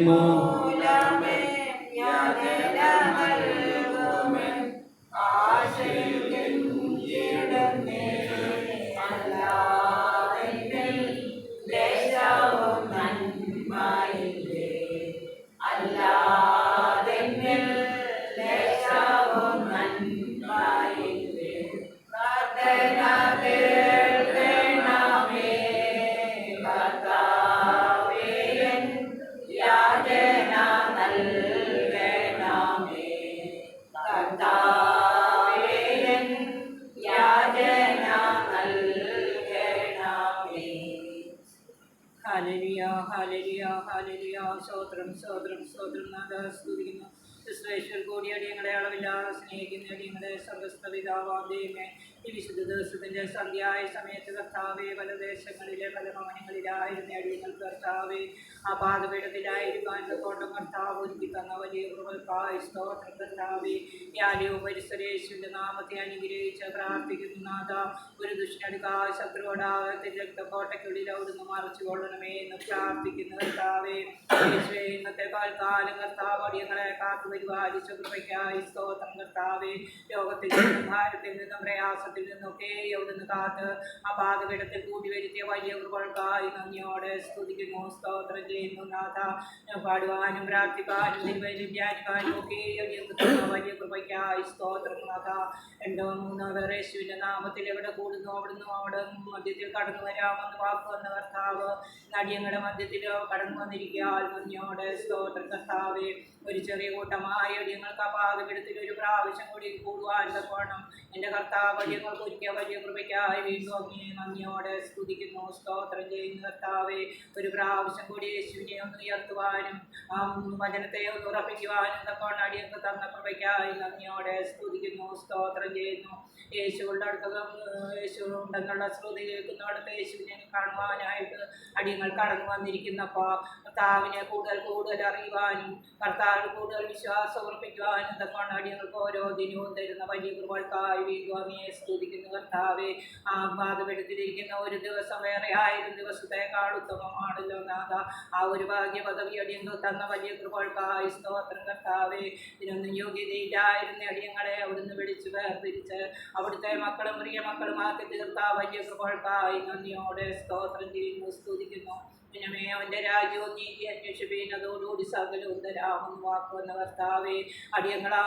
സ്തോത്രം നാഥ സ്തുതിക്കുന്നു. ക്രിസ്തുവേശ്വർ കൂടിയടിയങ്ങളെ അളവില്ലാതെ സ്നേഹിക്കുന്ന അടിയങ്ങളെ സർവസ്വ പിതാവാം ദൈവമേ, ഈ വിശുദ്ധ ദിവസത്തിൻ്റെ സന്ധ്യായ സമയത്ത് കർത്താവെ പല ദേശങ്ങളിലെ പല ഭവനങ്ങളിലായിരുന്ന അടിയങ്ങൾക്ക് കർത്താവെ ആ പാതപീഠത്തിലായിരിക്കാൻ കോട്ടം കർത്താവ് ഒരുക്കി തന്ന വലിയ കൃപകൾക്കായി സ്തോത്രം കർത്താവെ. യാലവും പരിസരേശുവിൻ്റെ നാമത്തെ അനുഗ്രഹിച്ച് പ്രാർത്ഥിക്കുന്നു നാഥ. ഒരു ദുഷ്ടടുക്കായ ശത്രുവോടാകത്തെ രക്തക്കോട്ടയ്ക്കുള്ളിൽ അവിടുന്ന് മറച്ചു കൊള്ളണമേ എന്ന് പ്രാർത്ഥിക്കുന്നു കർത്താവെ. യേശുവേ, ഇന്നത്തെ കാലം കർത്താവ് അടിയങ്ങളെ കാത്തു പരിപാലിച്ച കൃപയ്ക്കായി സ്തോത്രം കർത്താവെ. രോഗത്തിൽ നിന്നും ഭാരത്തിൽ നിന്നും പ്രയാസത്തിൽ നിന്നൊക്കെ അവിടുന്ന് കാത്ത് ആ പാതപീഠത്തിൽ കൂടി വരുത്തിയ വലിയ കൃപകൾക്കായി നന്ദിയോടെ സ്തുതിക്കുന്നു, സ്തോത്രം ചെയ്യുന്നു നാഥ. പാടുവാനും പ്രാർത്ഥിക്കാനും ധ്യാനിക്കാനും ഒക്കെ വലിയ കൃപയ്ക്കായി സ്തോത്രം നാഥ. 2 3 പേർ യേശുവിൻ്റെ നാമത്തിൽ എവിടെ കൂടുന്നു അവിടെ മധ്യത്തിൽ കടന്നു വരാമെന്ന് വാക്കുവന്ന കർത്താവ് നടിയങ്ങളുടെ മധ്യത്തിൽ കടന്നു വന്നിരിക്കാൻ നന്ദിയോടെ സ്തോത്രം കർത്താവെ. ഒരു ചെറിയ കൂട്ടമായ അടിയങ്ങൾക്ക് ആ പാതപീഠത്തിൽ ഒരു പ്രാവശ്യം കൂടി കൂടുവാൻ തക്കോണം എൻ്റെ കർത്താവ് അടിയങ്ങൾക്ക് ഒരുക്കിയ വലിയ കൃപയ്ക്കായി വീണ്ടും അങ്ങേ നന്ദിയോടെ സ്തുതിക്കുന്നു, സ്തോത്രം ചെയ്യുന്നു കർത്താവെ. ഒരു പ്രാവശ്യം കൂടി യേശുവിനെ ഒന്ന് ഉയർത്തുവാനും ആ വചനത്തെ ഒന്ന് ഉറപ്പിക്കുവാനും തക്കോണം അടിയങ്ങൾക്ക് തന്ന കൃപയ്ക്കായി നന്ദിയോടെ സ്തുതിക്കുന്നു, സ്തോത്രം ചെയ്യുന്നു. യേശുവിൻ്റെ യേശു ഉണ്ടെന്നുള്ള ശ്രുതി കേൾക്കുന്നിടത്ത് യേശുവിനെ കാണുവാനായിട്ട് അടിയങ്ങൾ കടന്നു വന്നിരിക്കുന്നപ്പോൾ കർത്താവിനെ കൂടുതൽ അറിയുവാനും കർത്താവിൽ കൂടുതൽ വിശ്വാസം ഉറപ്പിക്കുവാനും തക്കോണം അടിയങ്ങൾക്ക് ഓരോ ദിനവും തരുന്ന വലിയ കൃപകൾക്കായി വീണ്ടും അങ്ങേ സ്തുതിക്കുന്നു കർത്താവെ. ആ പാതപീഠത്തിലിരിക്കുന്ന ഒരു ദിവസം വേറെ 1000 ദിവസത്തേക്കാൾ ഉത്തമമാണല്ലോ നാഥ. ആ ഒരു ഭാഗ്യ പദവി അടിയങ്ങൾ തന്ന വലിയ കൃപകൾക്കായി സ്തോത്രം കർത്താവെ. ഇതിനൊന്നും യോഗ്യതയില്ലായിരുന്ന അടിയങ്ങളെ അവിടുന്ന് വിളിച്ചു വേർതിരിച്ച് അവിടുത്തെ മക്കളും പ്രിയ മക്കളുമാക്കി തീർത്ത വലിയ കൃപകൾക്കായി നന്ദിയോടെ സ്തോത്രം ചെയ്യുന്നു, സ്തുതിക്കുന്നു. പിന്നമേ അവൻ്റെ രാജ്യവും നീതി അന്വേഷിപ്പീനതോടുകൂടി സകലവും തരാമെന്ന് വാക്കുവന്ന കർത്താവെ. അടിയങ്ങളാ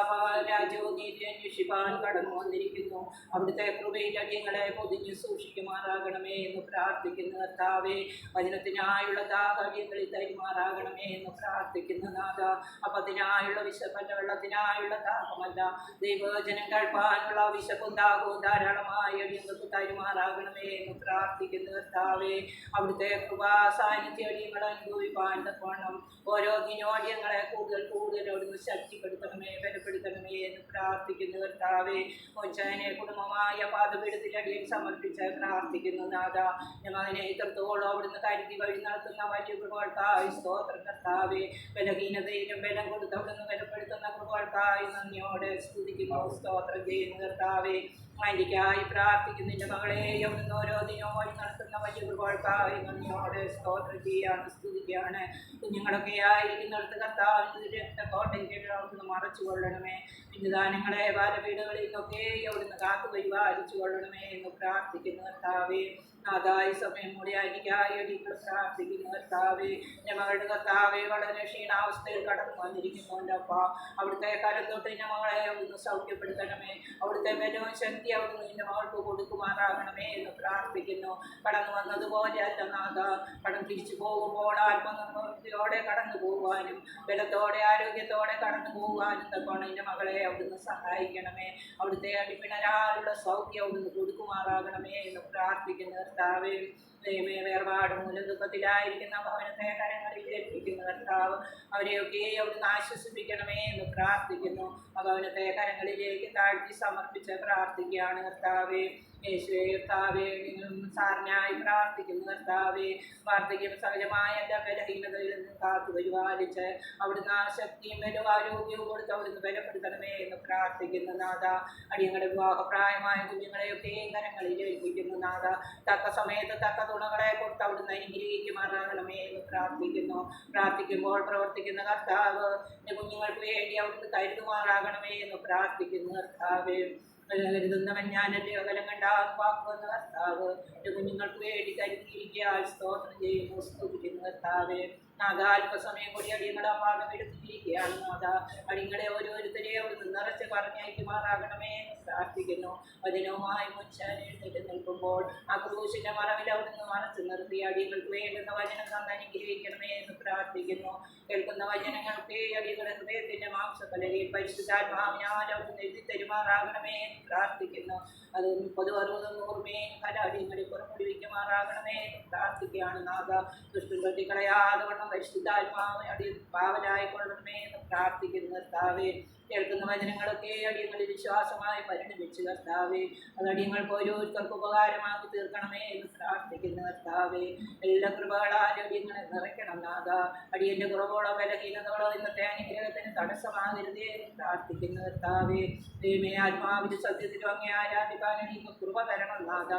രാജ്യവും നീതി അന്വേഷിപ്പാൻ കടന്നു വന്നിരിക്കുന്നു. അവിടുത്തെ കൃപയിൽ അടിയങ്ങളെ പൊതിഞ്ഞ് സൂക്ഷിക്കുമാറാകണമേ എന്ന് പ്രാർത്ഥിക്കുന്നു കർത്താവെ. വചനത്തിനായുള്ള അടിയങ്ങളിൽ തരുമാറാകണമേ എന്ന് പ്രാർത്ഥിക്കുന്നു നാഥ. അപ്പത്തിനായുള്ള വിശപ്പല്ല, വെള്ളത്തിനായുള്ള ദാഹമല്ല, ദൈവവചനം കേൾപ്പാനുള്ള വിശപ്പും ദാഹവും ധാരാളമായി അടിയങ്ങൾക്ക് തരുമാറാകണമേ എന്ന് പ്രാർത്ഥിക്കുന്നു കർത്താവെ. അവിടുത്തെ കൃപാ സാന്നിധ്യങ്ങളെ അനുഭവിപ്പാൻ തക്കവണ്ണം ഓരോ ദിനോദ്യങ്ങളെ കൂടുതൽ അവിടുന്ന് ശക്തിപ്പെടുത്തണമേ, ബലപ്പെടുത്തണമേ എന്ന് പ്രാർത്ഥിക്കുന്നു കർത്താവെ. കൊച്ചനെ കുടുംബമായ പാതപീഠത്തിൽ അടിയൻ സമർപ്പിച്ച് പ്രാർത്ഥിക്കുന്നു നാഥ. ഞങ്ങളതിനെ ഇത്രത്തോളം അവിടുന്ന് കരുതി വഴി നടത്തുന്ന വലിയ കൃപകൾക്കായി സ്തോത്രം കർത്താവെ. ബലഹീനതയിലും ബലം കൊടുത്ത് അവിടുന്ന് ബലപ്പെടുത്തുന്ന കൃപകൾക്കായി നന്ദിയോടെ സ്തുതിക്കുന്നു, സ്തോത്രം ചെയ്യുന്നു കർത്താവെ. അതിൻ്റെക്കായി പ്രാർത്ഥിക്കുന്നു നിന്റെ മകളെ അവിടുന്ന് ഓരോ ദിനവും വഴി നടത്തുന്ന വലിയ കൃപകൾക്കായി നന്ദിയോടെ സ്തോത്രം ചെയ്യാണ്, സ്തുതിക്കുകയാണ്. കുഞ്ഞുങ്ങളൊക്കെ ആയിരിക്കുന്നിടത്ത് കർത്താവിൻ്റെ രക്തക്കോട്ടയ്ക്ക് അവിടുന്ന് മറച്ചു കൊള്ളണമേ. പിന്നുദാനങ്ങളെ ബാലവീടുകളിൽ നിന്നൊക്കെ അവിടുന്ന് കാത്തു പരിപാലിച്ചു കൊള്ളണമേ എന്ന് പ്രാർത്ഥിക്കുന്നു കർത്താവെ. അതായ സമയം കൂടി അതിക്കായി അടികൾ പ്രാർത്ഥിക്കുന്നു കർത്താവെ. ഞങ്ങളുടെ കർത്താവെ വളരെ ക്ഷീണാവസ്ഥയിൽ കടന്നു വന്നിരിക്കുന്നുണ്ട് അപ്പ. അവിടുത്തെ കരം തൊട്ട് എൻ്റെ മകളെ അവിടുന്ന് സൗഖ്യപ്പെടുത്തണമേ. അവിടുത്തെ ബലവും ശക്തി അവിടുന്ന് നിന്റെ മകൾക്ക് കൊടുക്കുമാറാകണമേ എന്ന് പ്രാർത്ഥിക്കുന്നു. കടന്നു വന്നതുപോലെ അല്ല നാഥ, കടം തിരിച്ചു പോകുമ്പോൾ ആത്മനിർവൃത്തിയോടെ കടന്നു പോകുവാനും ബലത്തോടെ ആരോഗ്യത്തോടെ കടന്നു പോകുവാനും തക്കോണം എൻ്റെ മകളെ അവിടുന്ന് സഹായിക്കണമേ. അവിടുത്തെ അടിപ്പിണരാലുള്ള സൗഖ്യം അവിടുന്ന് കൊടുക്കുമാറാകണമേ എന്ന് പ്രാർത്ഥിക്കുന്നു കർത്താവെ. ദൈവമേ, വേർപാട് മൂലം ദുഃഖത്തിലായിരിക്കുന്ന ഭവനത്തെ കരങ്ങളിൽ ഏൽപ്പിക്കുന്ന കർത്താവ് അവരെയൊക്കെ അവിടുന്ന് ആശ്വസിപ്പിക്കണമേ എന്ന് പ്രാർത്ഥിക്കുന്നു. ഭവനത്തെ കരങ്ങളിലേക്ക് താഴ്ത്തി സമർപ്പിച്ച് പ്രാർത്ഥിക്കുകയാണ് കർത്താവെ. യേശുവേ കർത്താവെ, സാറിനായി പ്രാർത്ഥിക്കുന്നു കർത്താവെ. വാർദ്ധക്യം സഹജമായ എല്ലാ ബലഹീനതയിൽ നിന്ന് കാത്തു പരിപാലിച്ച് അവിടുന്ന് ആ ശക്തിയും ബലവും ആരോഗ്യവും കൊടുത്ത് അവിടുന്ന് ബലപ്പെടുത്തണമേ എന്ന് പ്രാർത്ഥിക്കുന്നു നാഥ. അടിയങ്ങളുടെ വിവാഹപ്രായമായ കുഞ്ഞുങ്ങളെയൊക്കെ കരങ്ങളിൽ ഏൽപ്പിക്കുന്നു നാഥ. തക്ക സമയത്ത് തക്ക തുണകളെ കൊടുത്ത് അവിടുന്ന് അനുഗ്രഹിക്കുമാറാകണമേ എന്ന് പ്രാർത്ഥിക്കുന്നു. പ്രാർത്ഥിക്കുമ്പോൾ പ്രവർത്തിക്കുന്ന കർത്താവ് എൻ്റെ കുഞ്ഞുങ്ങൾക്ക് വേണ്ടി അവിടുന്ന് കരുതുമാറാകണമേ എന്ന് പ്രാർത്ഥിക്കുന്നു കർത്താവ്. കരുതുന്നവൻ ഞാനല്ലേ, അകലം കണ്ടാൽ വാക്കുവന്ന കർത്താവ് എൻ്റെ കുഞ്ഞുങ്ങൾക്ക് വേണ്ടി കരുതിയിരിക്കാൻ സ്തോത്രം ചെയ്യുന്നു, സ്തുതിക്കുന്നു കർത്താവെ. നാഥ, അല്പസമയം കൂടി അടിയങ്ങളെ പാഠമെടുത്തിരിക്കുകയാണ് നാഥ. അടിയങ്ങളെ ഓരോരുത്തരെയും അവിടുന്ന് നിറച്ച് പറഞ്ഞയക്കുമാറാകണമേ എന്ന് പ്രാർത്ഥിക്കുന്നു. വചനവുമായി മുൻചാനെഴുന്നേറ്റ് നിൽക്കുമ്പോൾ ആ ക്രൂശിൻ്റെ മറവിൽ അവിടുന്ന് മറച്ചു നിർത്തി അടിയങ്ങൾക്ക് വേണ്ടുന്ന വചനം തന്ന് അനുഗ്രഹിക്കണമേ എന്ന് പ്രാർത്ഥിക്കുന്നു. കേൾക്കുന്ന വചനങ്ങൾക്ക് അടിയങ്ങളുടെ ഹൃദയത്തിൻ്റെ മാംസകലയിൽ പരിശുദ്ധാത്മാവിനാൽ അവിടുന്ന് എഴുതി തരുമാറാകണമേ എന്ന് പ്രാർത്ഥിക്കുന്നു. അത് 30, 60, 100 പല അടിയങ്ങളിൽ പുറപ്പെടുവിക്കും വയ്ക്കുമാറാകണമേ പ്രാർത്ഥിക്കുകയാണ് നാഥ. ദുഷ്ടപ്രതികളയാതെ വണ്ണം പരിശുദ്ധാത്മാവ് അടി പാവനായിക്കൊള്ളണമേ എന്ന് പ്രാർത്ഥിക്കുന്നു കർത്താവേ. കേൾക്കുന്ന വചനങ്ങളൊക്കെ അടിയങ്ങളിൽ വിശ്വാസമായി പരിണമിച്ചു കർത്താവേ. അത് അടിയങ്ങൾക്ക് ഓരോരുത്തർക്ക് ഉപകാരമാക്കി തീർക്കണമേ എന്ന് പ്രാർത്ഥിക്കുന്നു കർത്താവേ. എല്ലാ കൃപകളാലും അടിയങ്ങളെ നിറയ്ക്കണം നാഥ. അടിയൻ്റെ കുറവോളോ ബലഹീനതകളോ ഇന്നത്തെ അനുഗ്രഹത്തിന് തടസ്സമാകരുതേ എന്ന് പ്രാർത്ഥിക്കുന്നു കർത്താവേ. ദൈവമേ, ആത്മാവിന്റെ സത്യത്തിലും അങ്ങേ ആരാധിക്കാൻ അടിയങ്ങൾക്ക് കൃപ തരണം നാഥ.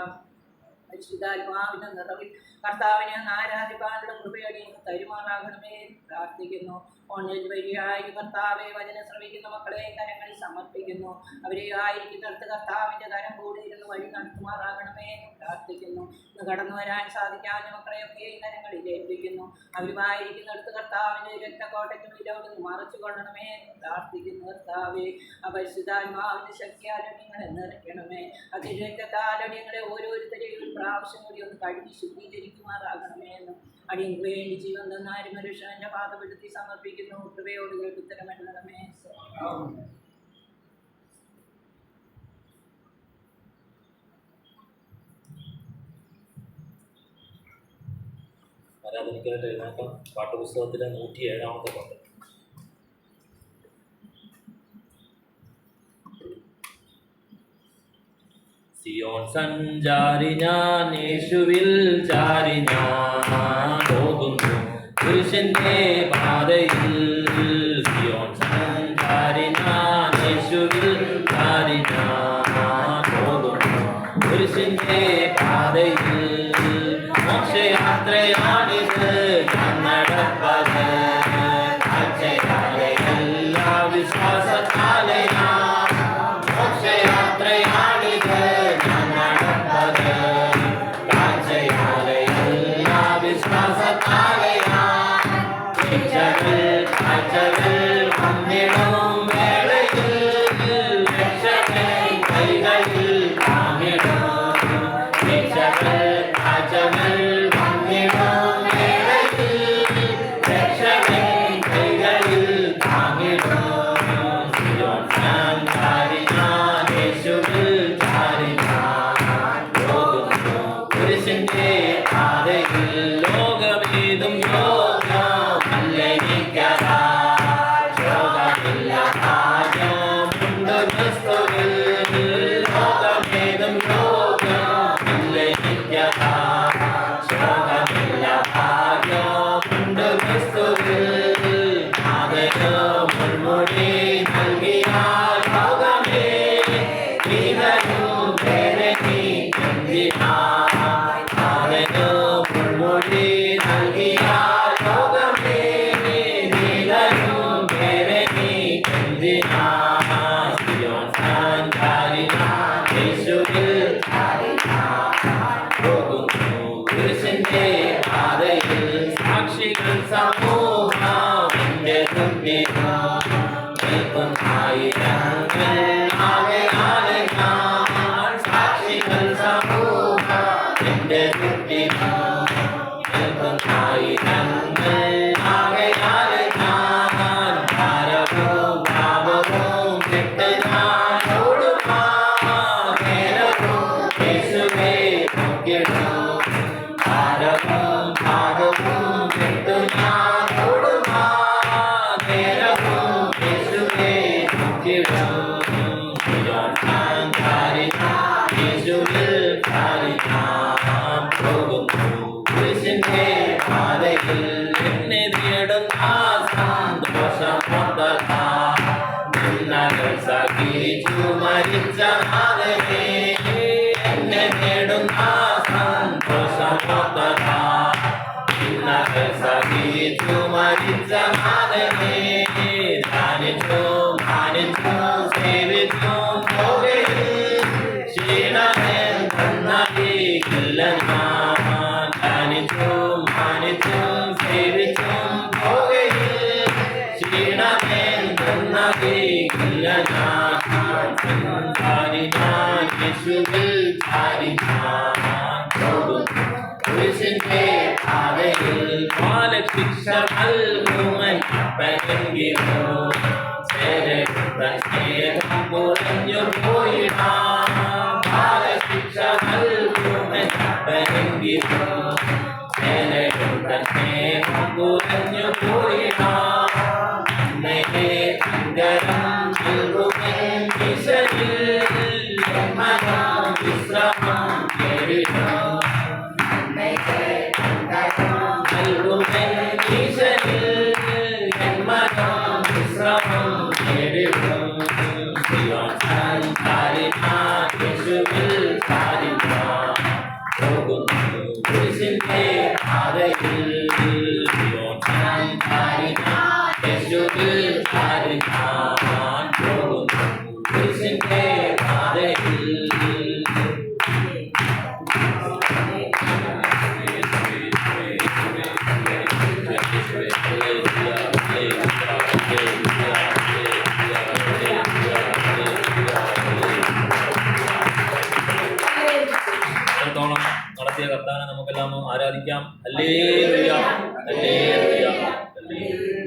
പരിശുദ്ധാത്മാവിന്റെ നിറവിൽ കർത്താവിനെ ആരാധിക്കാനുള്ള കൃപയടിയങ്ങൾ തരുമാറാകണമേ പ്രാർത്ഥിക്കുന്നു. ഓൺലൈൻ വഴിയായി കർത്താവെ വചനം ശ്രമിക്കുന്ന മക്കളെ കരങ്ങളിൽ സമർപ്പിക്കുന്നു. അവരെ ആയിരിക്കുന്നിടത്ത് കർത്താവിൻ്റെ കരം കൂടിയിരുന്ന് വഴി നടത്തുമാറാകണമേ പ്രാർത്ഥിക്കുന്നു. ഇന്ന് കടന്നു വരാൻ സാധിക്കാത്ത മക്കളെയൊക്കെ കരങ്ങളിൽ ഏൽപ്പിക്കുന്നു. അവരുമായിരിക്കുന്നിടത്ത് കർത്താവിൻ്റെ രക്തക്കോട്ടയ്ക്കുള്ളിൽ അവിടുന്ന് മറച്ചു കൊള്ളണമേ പ്രാർത്ഥിക്കുന്നു കർത്താവെ. പരിശുദ്ധാത്മാവിൻ്റെ ശക്തിയാലടിയങ്ങളെ നിറയ്ക്കണമേ. അതിരക്തത്താലടിയങ്ങളെ ഓരോരുത്തരെയും പ്രാവശ്യം കൂടി ഒന്ന് കഴുകി ശുദ്ധീകരിക്കുമാറാകണമേ എന്ന് അടിയങ്ങൾക്ക് വേണ്ടി ജീവൻ തന്നാരും മനുഷ്യന്റെ പാതപ്പെടുത്തി സമർപ്പിക്കുന്നു. കൃപയോട് കേട്ട് ഉത്തരമരണമേ. ആരാധനയ്ക്കായിട്ട് എഴുതാത്ത പാഠപുസ്തകത്തിലെ 107-ാമത്തെ പാട്ട്. സിയോൻ സഞ്ചാരി ഞാൻ, യേശുവിൽ ചാരി ഞാൻ പോകുന്നു പുരുഷന്റെ പാതയിൽ. സിയോൻ സഞ്ചാരി ഞാൻ, യേശുവിൽ ചാരി ഞാൻ പോകുന്നു കാഴ്ചയാത്രയാണിത് ഞാൻ നടപ്പത് കാഴ്ചയാലെ എല്ലാ വിശ്വാസത്താലെയാ മോക്ഷയാത്രയാണിത് ഞാൻ നടപ്പത് കാഴ്ചയാലെ എല്ലാ വിശ്വാസത്താലെയാ കാഴ്ചകൾ വന്നിടും വേളയിൽ രക്ഷകൻ കൈകളിൽ താങ്ങിടും കാഴ്ചകൾ വന്നിടും വേളയിൽ രക്ഷകൻ കൈകളിൽ താങ്ങിടും ഞാൻ യേശുവിൽ പോകുന്നു പുരുഷന്റെ പാതയിൽ ലോകമേതും യോഗമല്ലെനിക്കതാ യോഗമില്ല ഭാഗ്യമുണ്ട് ക്രിസ്തുവിൽ ലോകമേതും യോഗമല്ലെനിക്കതാ യോഗമില്ല ഭാഗ്യമുണ്ട് ക്രിസ്തുവിൽ അതിന് മുൾമുടി നൽകിയ ലോകമേ നീതരും പേരെ നീ എന്തിനാ അതിന് മുൾമുടി നൽകിയ ലോകമേ നീതരും പേരെ നീ എന്തിനാ സിയോൻ സഞ്ചാരിനാ യേശുവിൽ പോകുന്നു പുരുഷന്റെ പാതയിൽ സാക്ഷികൾ സമൂഹം എന്റെ തുമ്പിനായിരങ്ങൾ ആകെയാലെ ഞാൻ സാക്ഷികൾ സമൂഹം എന്റെ തുമ്പിനായിരങ്ങൾ ആകെയാലെ ഞാൻ ഭാരവും പാപവും വിട്ട് ഞാൻ ഓടുമാ നേരവും യേശുവേ നോക്കിടും ഭാരവും പാപവും വിട്ട് ഞാൻ ഓടുമാ നേരവും യേശുവേ നോക്കിടും യേശുവിൽ പോകുന്നു പുരുഷന്റെ പാതയിൽ എന്നെ നേടുന്ന സന്തോഷമൊത്തങ്ങൾ സഹിച്ചു മരിച്ച നാഥനെ എന്നെ നേടുന്ന സന്തോഷമൊത്തങ്ങൾ സഹിച്ചു മരിച്ച നാഥനെ ധ്യാനിച്ചും മാനിച്ചും സേവിച്ചും പോകയിൽ ക്ഷീണമേൽ തന്നീകില്ല ഞാൻ ധ്യാനിച്ചും മാനിച്ചും സേവിച്ചും പോകയിൽ ക്ഷീണമേൽ തന്നീകില്ല ഞാൻ യേശുവിൽ പുരുഷന്റെ പാതയിൽ പാലശിക്ഷ നൽകുമൻ അപ്പനെങ്കിലോ സ്നേഹം കുറഞ്ഞു പോയിടാം ബാലശിക്ഷ നൽകുമൻ അപ്പനെങ്കിലോ സ്നേഹം കുറഞ്ഞു പോയിടാം അങ്കരം നൽകുമൻ വിശ്രമം നേരിടാം നടത്തിയ കർത്താവിനെ നമുക്കെല്ലാം ആരാധിക്കാം. Hallelujah hallelujah hallelujah.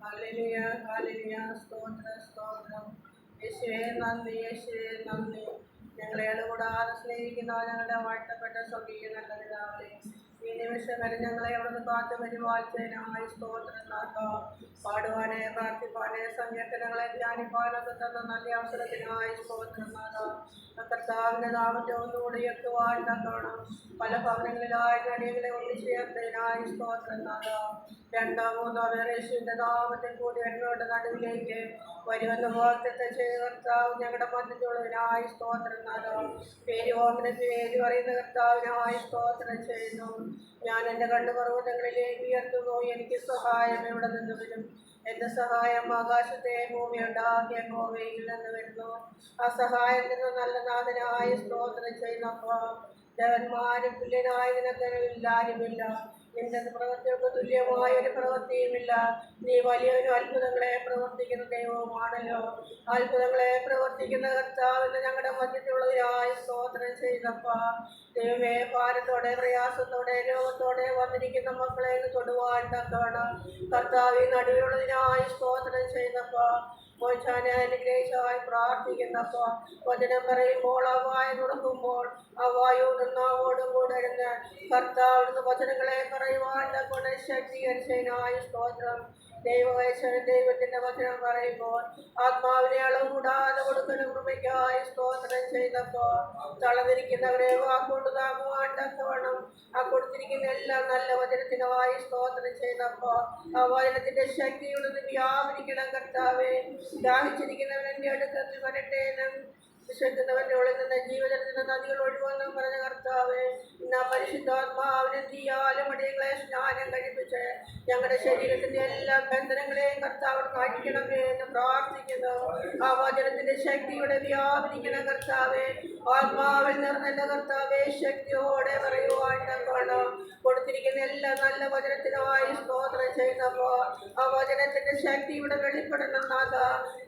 Hallelujah hallelujah സ്തോത്രം സ്തോത്രം. യേശുവേ നന്ദി, യേശുവേ നന്ദി. ഞങ്ങളെ കൂടാതെ സ്നേഹിക്കുന്ന ഞങ്ങളുടെ വാഴ്ത്തപ്പെട്ട സ്വർഗീയ നല്ല പിതാവേ, ഈ നിമിഷം വരെ ഞങ്ങളെ അവിടുന്ന് കാത്തു പരിപാലിച്ചതിനായി സ്തോത്രം നൽകാം. പാടുവാനെ, പ്രാർത്ഥിപ്പാനെ, സങ്കീർത്തനങ്ങളെ ധ്യാനിപ്പാനൊക്കെ തന്ന നല്ല അവസരത്തിനായി സ്തോത്രം നൽകാം. കർത്താവിന്റെ നാമത്തെ ഒന്നുകൂടി എത്തുവാൻ തന്നോണം പല ഭവനങ്ങളിലായി നടികളെ ഒന്നിച്ചേർത്തതിനായി സ്തോത്രം നൽകാം. രണ്ടോ മൂന്നോ പേർ യേശുവിന്റെ നാമത്തിൽ കൂടി എന്നോട് നടുവിലേക്ക് വരുമെന്ന് വാഗ്ദത്തം ചെയ്ത കർത്താവ് ഞങ്ങളുടെ മധ്യത്തിലുള്ളതിനായി സ്തോത്രം നൽകാം. പേര് പേര് പറയുന്ന കർത്താവിനായി സ്തോത്രം ചെയ്യുന്നു. ഞാൻ എൻ്റെ കണ്ണുപർവ്വതങ്ങളിലേക്ക് ഉയർത്തുന്നു. എനിക്ക് സഹായം എവിടെ നിന്ന് വരും? എൻ്റെ സഹായം ആകാശത്തെ ഭൂമി ഉണ്ടാക്കിയ യഹോവയിൽ നിന്ന് വരുന്നു. ആ സഹായം നിന്ന് നല്ല നാഥനായി സ്തോത്രം ചെയ്യുന്നപ്പോൾ ദേവന്മാരും തുല്യനായ നിനക്ക് ആരുമില്ല. നിന്റെ പ്രവൃത്തികൾക്ക് തുല്യമായ ഒരു പ്രവൃത്തിയുമില്ല. നീ വലിയൊരു അത്ഭുതങ്ങളെ പ്രവർത്തിക്കുന്ന ദൈവവുമാണല്ലോ. അത്ഭുതങ്ങളെ പ്രവർത്തിക്കുന്ന കർത്താവിന് ഞങ്ങളുടെ മധ്യത്തിലുള്ളതിനായി സ്തോത്രം ചെയ്തപ്പോ ദൈവമേ, ഭാരത്തോടെ പ്രയാസത്തോടെ രോഗത്തോടെ വന്നിരിക്കുന്ന മക്കളെ തൊടുവാൻ തക്കവണ്ണം കർത്താവിൽ നടുവിലുള്ളതിനായി സ്തോത്രം ചെയ്തപ്പോ മോചാനെ അനുഗ്രഹിച്ചായി പ്രാർത്ഥിക്കുന്നപ്പോൾ വചനം പറയുമ്പോൾ ആ വായ തുറക്കുമ്പോൾ ആ വായോടും നാവോടും കൂടെ ഇരുന്ന് കർത്താവിടുന്ന് വചനങ്ങളെ പറയുവാൻ കൊണ്ട് ശക്തീകരിച്ചതിനായി സ്തോത്രം. ദൈവത്തിന്റെ വചനം പറയുമ്പോൾ ആത്മാവിനെ അളവ് കൂടാതെ കൊടുക്കുന്ന കൃപയ്ക്കായി സ്തോത്രം ചെയ്തപ്പോൾ തളർന്നിരിക്കുന്നവരെ വാക്കുകൊണ്ട് താങ്ങുവാൻ തക്കവണ്ണം ആ കൊടുത്തിരിക്കുന്ന എല്ലാ നല്ല വചനത്തിനായി സ്തോത്രം ചെയ്തപ്പോൾ ആ വചനത്തിന്റെ ശക്തിയുടെ വ്യാപരിക്കണം കർത്താവേ. ദാഹിച്ചിരിക്കുന്നവരെന്റെ അടുക്കൽ വരട്ടെ എന്നും വിശക്കുന്നവന്റെ ഉള്ളിൽ നിന്ന് ജീവജലത്തിന്റെ നദികൾ ഒഴുകുമെന്നും പറഞ്ഞ കർത്താവേ, ഇന്ന് പരിശുദ്ധാത്മാവിനെ തീയാലും അടിയങ്ങളെ സ്നാനം കഴിപ്പിച്ച് ഞങ്ങളുടെ ശരീരത്തിന്റെ എല്ലാ ബന്ധനങ്ങളെയും കർത്താവ് കാണിക്കണമേ എന്ന് പ്രാർത്ഥിക്കുന്നു. ആ വചനത്തിന്റെ ശക്തിയുടെ വ്യാപരിക്കുന്ന കർത്താവേ, ആത്മാവിൽ നിറഞ്ഞ കർത്താവേ, ശക്തിയോടെ പറയുവാൻ തക്കവണ്ണം കൊടുത്തിരിക്കുന്ന എല്ലാ നല്ല വചനത്തിനായി സ്തോത്രം ചെയ്യുന്നപ്പോൾ ആ വചനത്തിന്റെ ശക്തിയുടെ വെളിപ്പെടണം നാഥ.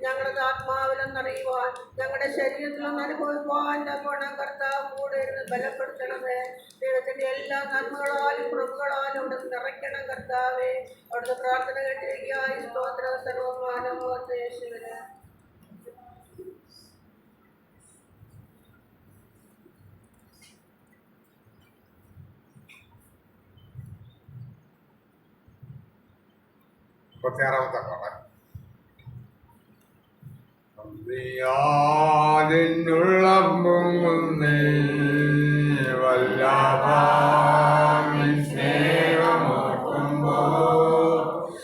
ഞങ്ങളുടെ ആത്മാവിലെന്നറിയുവാൻ ഞങ്ങളുടെ ശരീരത്തിലൊന്ന് അനുഭവിക്കുവാൻ തക്കവണ്ണം കർത്താവ് കൂടെ ഇരുന്ന് ബലപ്പെടുത്തണമേ. ദൈവത്തിന്റെ എല്ലാ നന്മകളാലും കൃപകളാലും അവിടെ നിറയ്ക്കണം കർത്താവേ. അവിടുത്തെ പ്രാർത്ഥന കേട്ടിരിക്കുകയായി സ്തോത്ര സർവമാനമോർത്ത് യേശുവിന്. മുപ്പത്തിയാറാമത്തെ പാട്ട്. ഉള്ളം പൊങ്ങുന്നേ